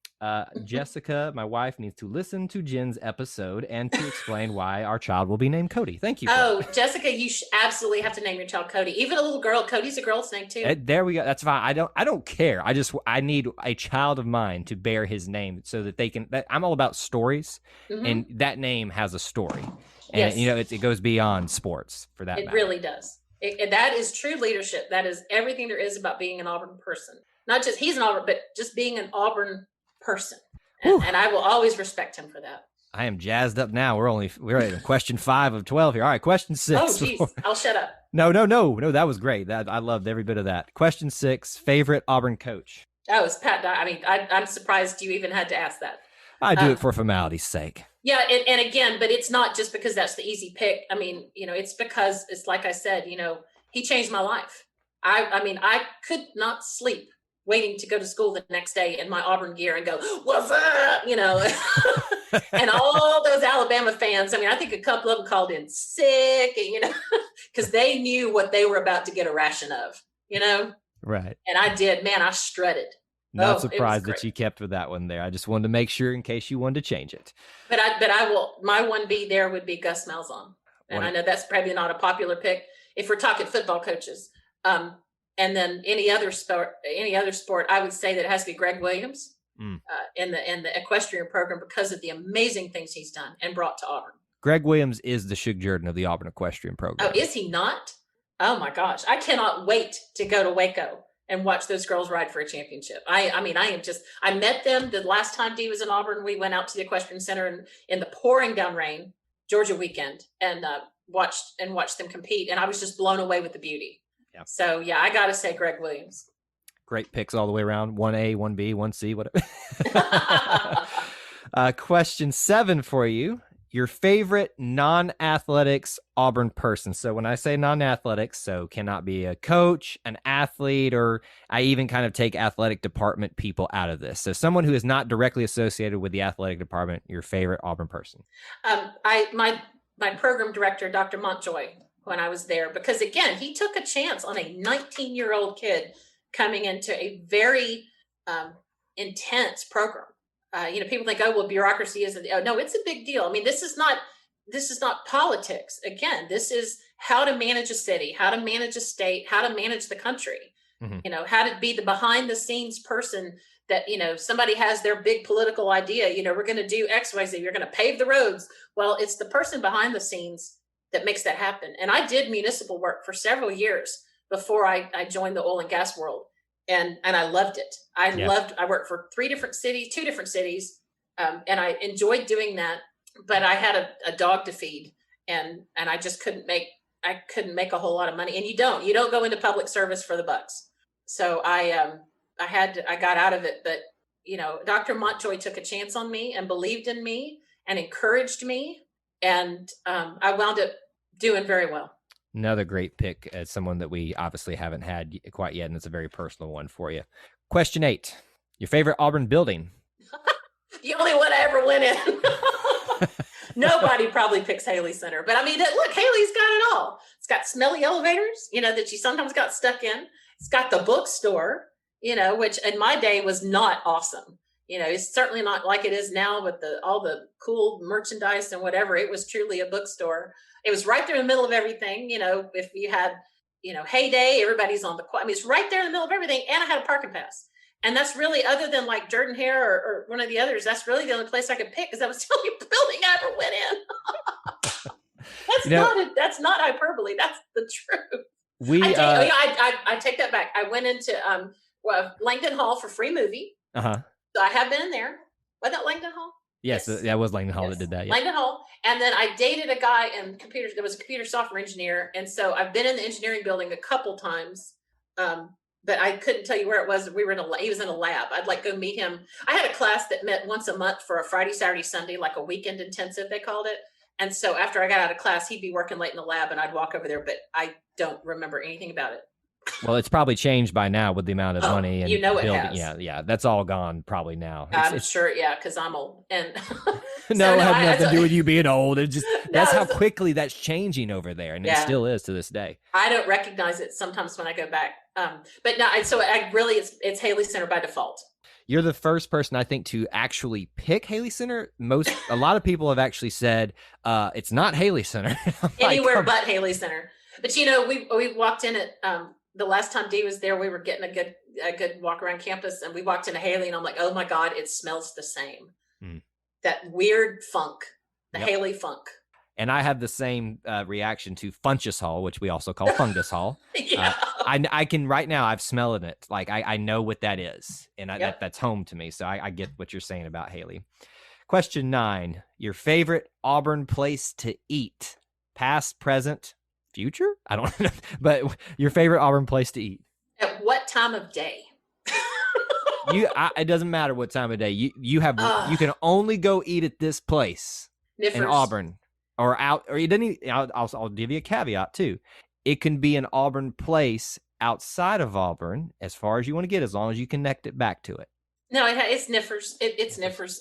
Jessica, my wife, needs to listen to Jenn's episode and to explain why our child will be named Cody. Thank you. Jessica, you absolutely have to name your child Cody. Even a little girl. Cody's a girl's name too. There we go. That's fine. I don't care. I need a child of mine to bear his name so that they can. I'm all about stories, and that name has a story, and yes. It goes beyond sports for that. It matter. Really does. That is true leadership. That is everything there is about being an Auburn person. Not just he's an Auburn, but just being an Auburn person. And I will always respect him for that. I am jazzed up now. We're at question 5 of 12 here. All right, question 6. Oh, geez. I'll shut up. No. That was great. I loved every bit of that. Question 6, favorite Auburn coach. Oh, it's Pat. I'm surprised you even had to ask that. I do it for formality's sake. Yeah. And again, but it's not just because that's the easy pick. It's because it's like I said, he changed my life. I could not sleep waiting to go to school the next day in my Auburn gear and go, what's up? And all those Alabama fans, I think a couple of them called in sick, because they knew what they were about to get a ration of, Right. And I did, man, I strutted. Not surprised that you kept with that one there. I just wanted to make sure in case you wanted to change it. But I will, my 1B there would be Gus Malzahn. And I know that's probably not a popular pick if we're talking football coaches. And then any other sport, I would say that it has to be Greg Williams in the equestrian program because of the amazing things he's done and brought to Auburn. Greg Williams is the Shug Jordan of the Auburn equestrian program. Oh, is he not? Oh my gosh. I cannot wait to go to Waco and watch those girls ride for a championship. I met them the last time Dee was in Auburn. We went out to the equestrian center in the pouring down rain, Georgia weekend, and watched them compete. And I was just blown away with the beauty. Yeah. So, yeah, I got to say Greg Williams. Great picks all the way around. 1A, 1B, 1C, whatever. Question 7 for you. Your favorite non-athletics Auburn person. So when I say non-athletics, so cannot be a coach, an athlete, or I even kind of take athletic department people out of this. So someone who is not directly associated with the athletic department, your favorite Auburn person. My program director, Dr. Montjoy, when I was there, because again, he took a chance on a 19-year-old kid coming into a very intense program. People think, oh, well, bureaucracy isn't. Oh, no, it's a big deal. This is not politics. Again, this is how to manage a city, how to manage a state, how to manage the country. Mm-hmm. How to be the behind the scenes person that, somebody has their big political idea. We're going to do X, Y, Z. You're going to pave the roads. Well, it's the person behind the scenes that makes that happen. And I did municipal work for several years before I joined the oil and gas world. And I loved it. I worked for 2 different cities. And I enjoyed doing that, but I had a dog to feed and I just couldn't make a whole lot of money. And you don't go into public service for the bucks. So I I got out of it, but Dr. Montjoy took a chance on me and believed in me and encouraged me. And I wound up doing very well. Another great pick as someone that we obviously haven't had quite yet, and it's a very personal one for you. Question 8, your favorite Auburn building? The only one I ever went in. Nobody probably picks Haley Center. But I mean, look, Haley's got it all. It's got smelly elevators, that you sometimes got stuck in. It's got the bookstore, which in my day was not awesome. It's certainly not like it is now with all the cool merchandise and whatever. It was truly a bookstore. It was right there in the middle of everything. If you had, heyday, everybody's on the, it's right there in the middle of everything. And I had a parking pass. And that's really, other than like Jordan Hare or one of the others, that's really the only place I could pick, because that was the only building I ever went in. That's not hyperbole. That's the truth. I take that back. I went into Langdon Hall for free movie. Uh-huh. So I have been in there. Was that Langdon Hall? Yes, that was Langdon Hall that did that. Yeah. Langdon Hall. And then I dated a guy in computers. There was a computer software engineer. And so I've been in the engineering building a couple times. But I couldn't tell you where it was. He was in a lab. I'd like go meet him. I had a class that met once a month for a Friday, Saturday, Sunday, like a weekend intensive, they called it. And so after I got out of class, he'd be working late in the lab and I'd walk over there, but I don't remember anything about it. Well, it's probably changed by now with the amount of money and it has. Yeah, that's all gone probably now. I'm sure, because I'm old. And no, it had nothing to do with you being old. It just that's how quickly that's changing over there, and it still is to this day. I don't recognize it sometimes when I go back. But no, so I really it's Haley Center by default. You're the first person I think to actually pick Haley Center. A lot of people have actually said it's not Haley Center. Anywhere but Haley Center. But we walked in at the last time Dee was there, we were getting a good walk around campus, and we walked into Haley, and I'm like, oh my God, it smells the same. That weird funk, the Haley funk. And I have the same reaction to Funchess Hall, which we also call Fungus Hall. Yeah. I can right now. I've smelled it. Like I know what that is, and that's home to me. So I get what you're saying about Haley. Question 9: your favorite Auburn place to eat, past, present, future? I don't know, but your favorite Auburn place to eat. At what time of day? It doesn't matter what time of day. You can only go eat at this place in Auburn. Or out, or you didn't. I'll give you a caveat too. It can be an Auburn place outside of Auburn, as far as you want to get, as long as you connect it back to it. No, it's Niffers. It's Niffers.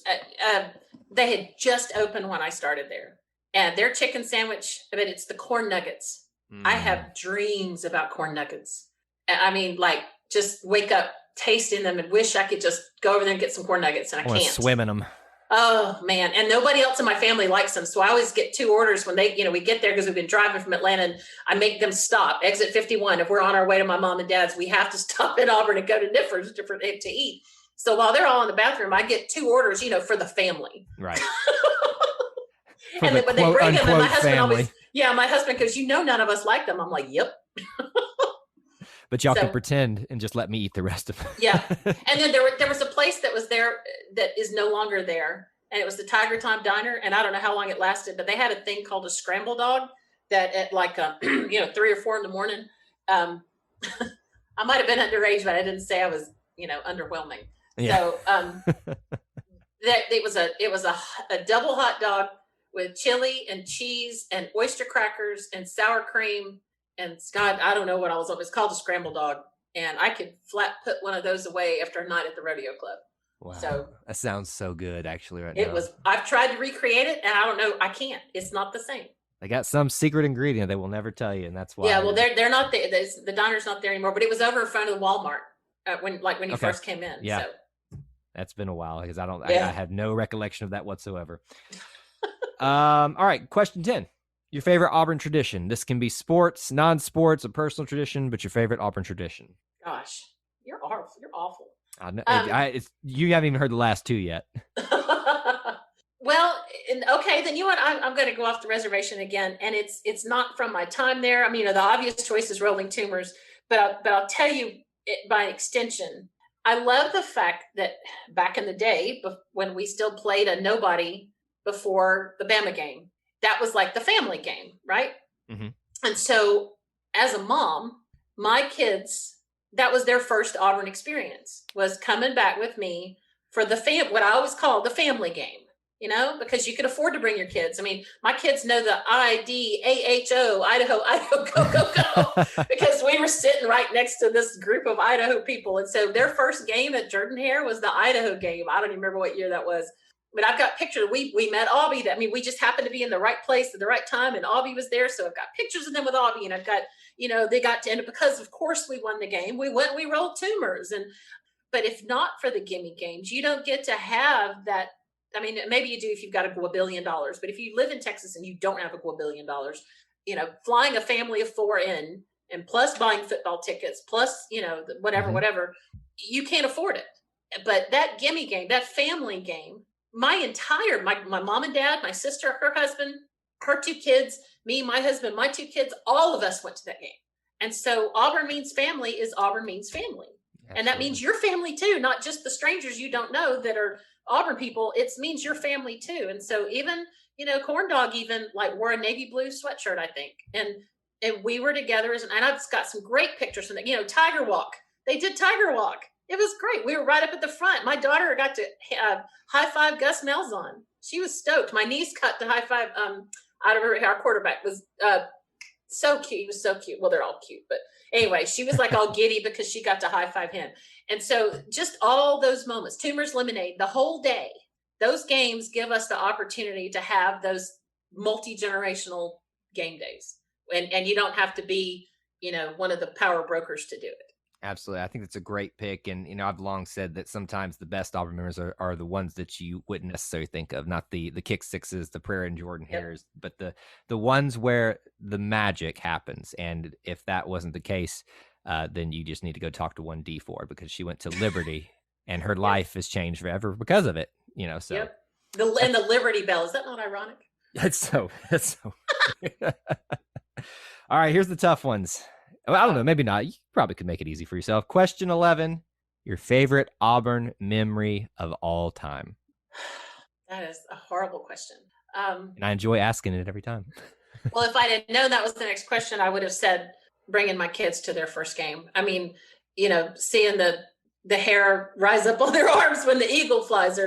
They had just opened when I started there, and their chicken sandwich. I mean, it's the corn nuggets. I have dreams about corn nuggets. I mean, like, just wake up tasting them and wish I could just go over there and get some corn nuggets, and I can't. Swim in them. Oh man. And nobody else in my family likes them. So I always get 2 orders when they, we get there, because we've been driving from Atlanta, and I make them stop. Exit 51. If we're on our way to my mom and dad's, we have to stop in Auburn and go to Niffers to eat. So while they're all in the bathroom, I get 2 orders, for the family. Right. And then when they bring them, and my husband family. my husband goes, none of us like them. I'm like, yep. But y'all can pretend and just let me eat the rest of it. Yeah. And then there was a place that was there that is no longer there. And it was the Tiger Time Diner. And I don't know how long it lasted, but they had a thing called a scramble dog that at like, 3 or 4 in the morning. I might have been underage, but I didn't say I was, underwhelming. Yeah. So it was a double hot dog with chili and cheese and oyster crackers and sour cream. And Scott, I don't know what else. It was called a scramble dog. And I could flat put one of those away after a night at the rodeo club. Wow. So that sounds so good, actually, now. I've tried to recreate it, and I don't know. I can't. It's not the same. They got some secret ingredient they will never tell you, and that's why. Yeah, well, they're not there. The diner's not there anymore, but it was over in front of the Walmart when you first came in. Yeah. So. That's been a while, because I have no recollection of that whatsoever. All right. Question 10. Your favorite Auburn tradition. This can be sports, non-sports, a personal tradition, but your favorite Auburn tradition. Gosh, you're awful. I know, you haven't even heard the last 2 yet. Well, okay, then I'm going to go off the reservation again, and it's not from my time there. I mean, the obvious choice is Rolling Tumors, but I'll tell you by extension, I love the fact that back in the day, when we still played a nobody before the Bama game, that was like the family game, right? Mm-hmm. And so as a mom, my kids that was their first Auburn experience, was coming back with me for what I always call the family game, because you could afford to bring your kids. I mean, my kids know the IDAHO, Idaho, Idaho, go, go, go, because we were sitting right next to this group of Idaho people. And so their first game at Jordan-Hare was the Idaho game. I don't even remember what year that was, but I've got pictures. We met Aubie. We just happened to be in the right place at the right time, and Aubie was there. So I've got pictures of them with Aubie, and I've got, they got to end up, because of course we won the game. We rolled tumors. But if not for the gimme games, you don't get to have that. I mean, maybe you do if you've got $1 billion, but if you live in Texas and you don't have $1 billion, flying a family of 4 in, and plus buying football tickets, plus, whatever, you can't afford it. But that gimme game, that family game, my mom and dad, my sister, her husband, her 2 kids, me, my husband, my 2 kids, all of us went to that game. And so Auburn means family is Auburn means family. Absolutely. And that means your family too, not just the strangers you don't know that are Auburn people. It means your family too. And so even, Corn Dog even like wore a navy blue sweatshirt, I think. And we were together and I've got some great pictures from that, Tiger Walk. They did Tiger Walk. It was great. We were right up at the front. My daughter got to high five Gus Malzahn. She was stoked. My niece cut the high five out of her. Our quarterback was so cute. He was so cute. Well, they're all cute, but anyway, she was like all giddy because she got to high five him. And so just all those moments, Tumors Lemonade, the whole day, those games give us the opportunity to have those multi-generational game days. And you don't have to be, one of the power brokers to do it. Absolutely. I think that's a great pick. And, I've long said that sometimes the best Auburn members are the ones that you wouldn't necessarily think of, not the kick sixes, the Prairie and Jordan Hares, but the ones where the magic happens. And if that wasn't the case, then you just need to go talk to 1D4 because she went to Liberty and her life has changed forever because of it, so. Yep. And the Liberty Bell, is that not ironic? That's so. All right, here's the tough ones. Well, I don't know, maybe not. You probably could make it easy for yourself. Question 11, your favorite Auburn memory of all time. That is a horrible question. And I enjoy asking it every time. Well, if I didn't know that was the next question, I would have said bringing my kids to their first game. I mean, seeing the hair rise up on their arms when the eagle flies.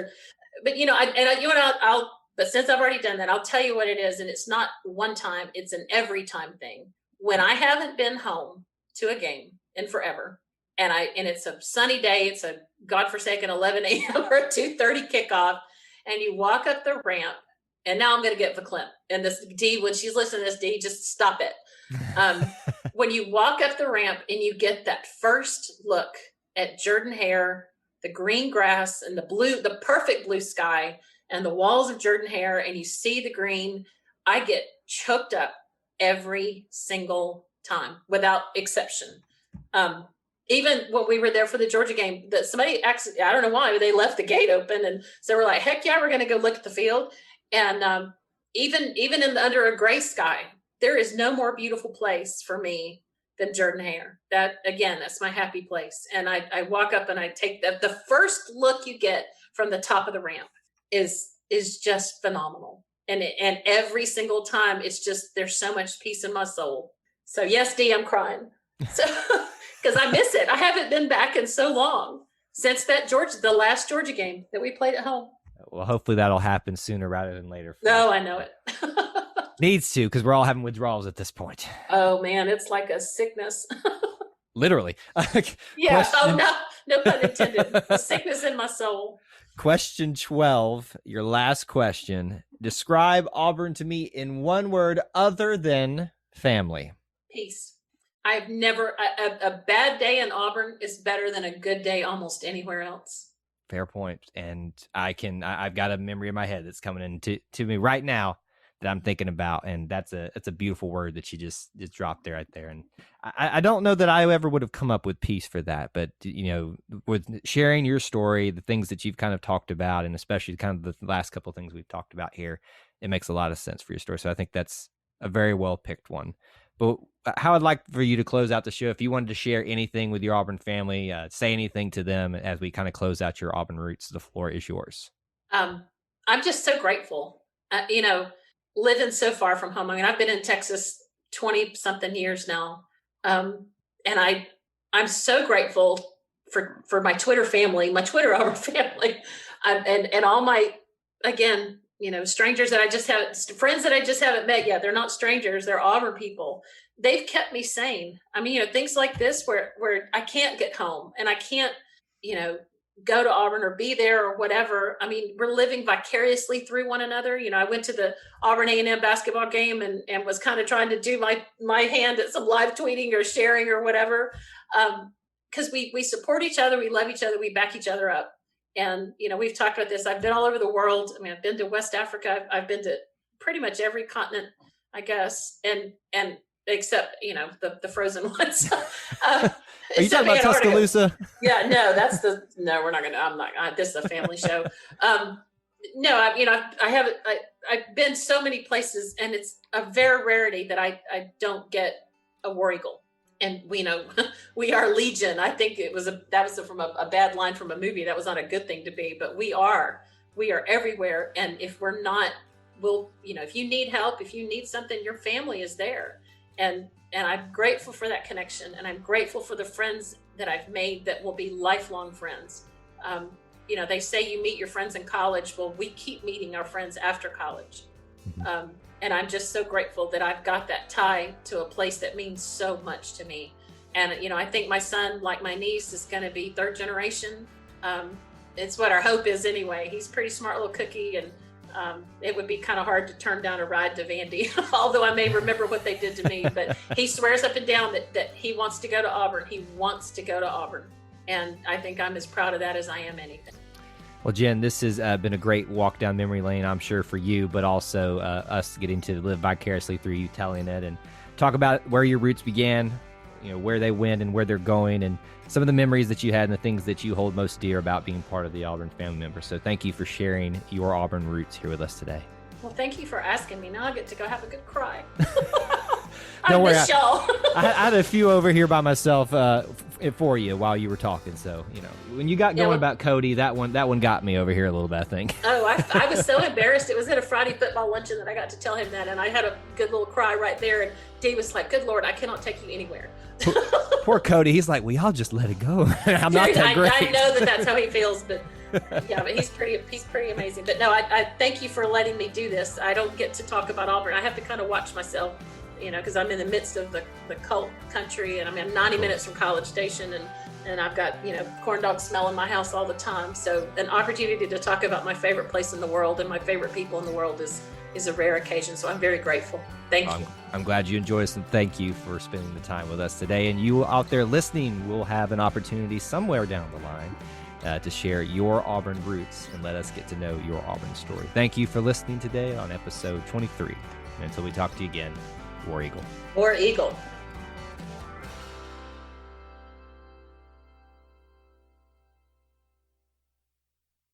But since I've already done that, I'll tell you what it is. And it's not one time, it's an every time thing. When I haven't been home to a game in forever, and it's a sunny day, it's a godforsaken 11 a.m. or a 2:30 kickoff, and you walk up the ramp, and now I'm going to get verklempt. And this D, when she's listening to this, D, just stop it. When you walk up the ramp and you get that first look at Jordan-Hare, the green grass and the perfect blue sky, and the walls of Jordan-Hare, and you see the green, I get choked up every single time without exception. Even when we were there for the Georgia game, somebody actually, I don't know why, they left the gate open. And so we're like, heck yeah, we're going to go look at the field. And even under a gray sky, there is no more beautiful place for me than Jordan-Hare. That, again, that's my happy place. And I walk up and I take the first look you get from the top of the ramp is just phenomenal. And every single time, it's just, there's so much peace in my soul. So yes, D, I'm crying. So, because I miss it. I haven't been back in so long since the last Georgia game that we played at home. Well, hopefully that'll happen sooner rather than later. No, I know it. Needs to, because we're all having withdrawals at this point. Oh man, it's like a sickness. Literally. Yeah. Question... Oh no pun intended. A sickness in my soul. Question 12, your last question. Describe Auburn to me in one word other than family. Peace. I've never, a bad day in Auburn is better than a good day almost anywhere else. Fair point. And I've got a memory in my head that's coming into me right now that I'm thinking about. And that's a beautiful word that she just dropped there right there. And I don't know that I ever would have come up with peace for that, but with sharing your story, the things that you've kind of talked about, and especially kind of the last couple of things we've talked about here, it makes a lot of sense for your story. So I think that's a very well picked one. But how I'd like for you to close out the show, if you wanted to share anything with your Auburn family, say anything to them as we kind of close out your Auburn Roots, the floor is yours. I'm just so grateful, living so far from home. I mean, I've been in Texas 20 something years now. And I I'm so grateful for my Twitter family, my Twitter Auburn family, and all my, again, strangers that I just haven't, friends that I just haven't met yet. They're not strangers. They're Auburn people. They've kept me sane. I mean, things like this where I can't get home and I can't, go to Auburn or be there or whatever. I mean, we're living vicariously through one another. I went to the Auburn A&M basketball game and was kind of trying to do my hand at some live tweeting or sharing or whatever. Because we support each other, we love each other, we back each other up. And, we've talked about this. I've been all over the world. I mean, I've been to West Africa. I've been to pretty much every continent, I guess. And except, the frozen ones. Are you talking about Tuscaloosa? Yeah, no, we're not going to, I'm not, this is a family show. No, I've been so many places, and it's a very rarity that I don't get a war eagle. And we are legion. I think that was from a bad line from a movie. That was not a good thing to be, but we are everywhere. And if we're not, if you need help, if you need something, your family is there. And I'm grateful for that connection. And I'm grateful for the friends that I've made that will be lifelong friends. They say you meet your friends in college. Well, we keep meeting our friends after college. And I'm just so grateful that I've got that tie to a place that means so much to me. And, I think my son, like my niece, is going to be third generation. It's what our hope is anyway. He's a pretty smart little cookie, and it would be kind of hard to turn down a ride to Vandy, although I may remember what they did to me. But he swears up and down that he wants to go to Auburn. He wants to go to Auburn. And I think I'm as proud of that as I am anything. Well, Jenn, this has been a great walk down memory lane, I'm sure, for you, but also us getting to live vicariously through you telling it and talk about where your roots began, where they went and where they're going, and some of the memories that you had and the things that you hold most dear about being part of the Auburn family member. So thank you for sharing your Auburn roots here with us today. Well, thank you for asking me. Now I get to go have a good cry. Don't worry, miss y'all. I had a few over here by myself for you while you were talking. So, when you got going about Cody, that one got me over here a little bit, I think. Oh, I was so embarrassed. It was at a Friday football luncheon that I got to tell him that, and I had a good little cry right there. And Dee was like, "Good Lord, I cannot take you anywhere." Poor Cody. He's like, "We all just let it go." I'm not that great. I know that's how he feels, but yeah, but he's pretty amazing. But no, I thank you for letting me do this. I don't get to talk about Auburn. I have to kind of watch myself, because I'm in the midst of the cult country, and I'm 90 minutes from College Station, and I've got, corn dog smell in my house all the time. So an opportunity to talk about my favorite place in the world and my favorite people in the world is a rare occasion. So I'm very grateful. Thank you. I'm glad you enjoyed us, and thank you for spending the time with us today. And you out there listening will have an opportunity somewhere down the line to share your Auburn roots and let us get to know your Auburn story. Thank you for listening today on episode 23. And until we talk to you again, War Eagle. War Eagle.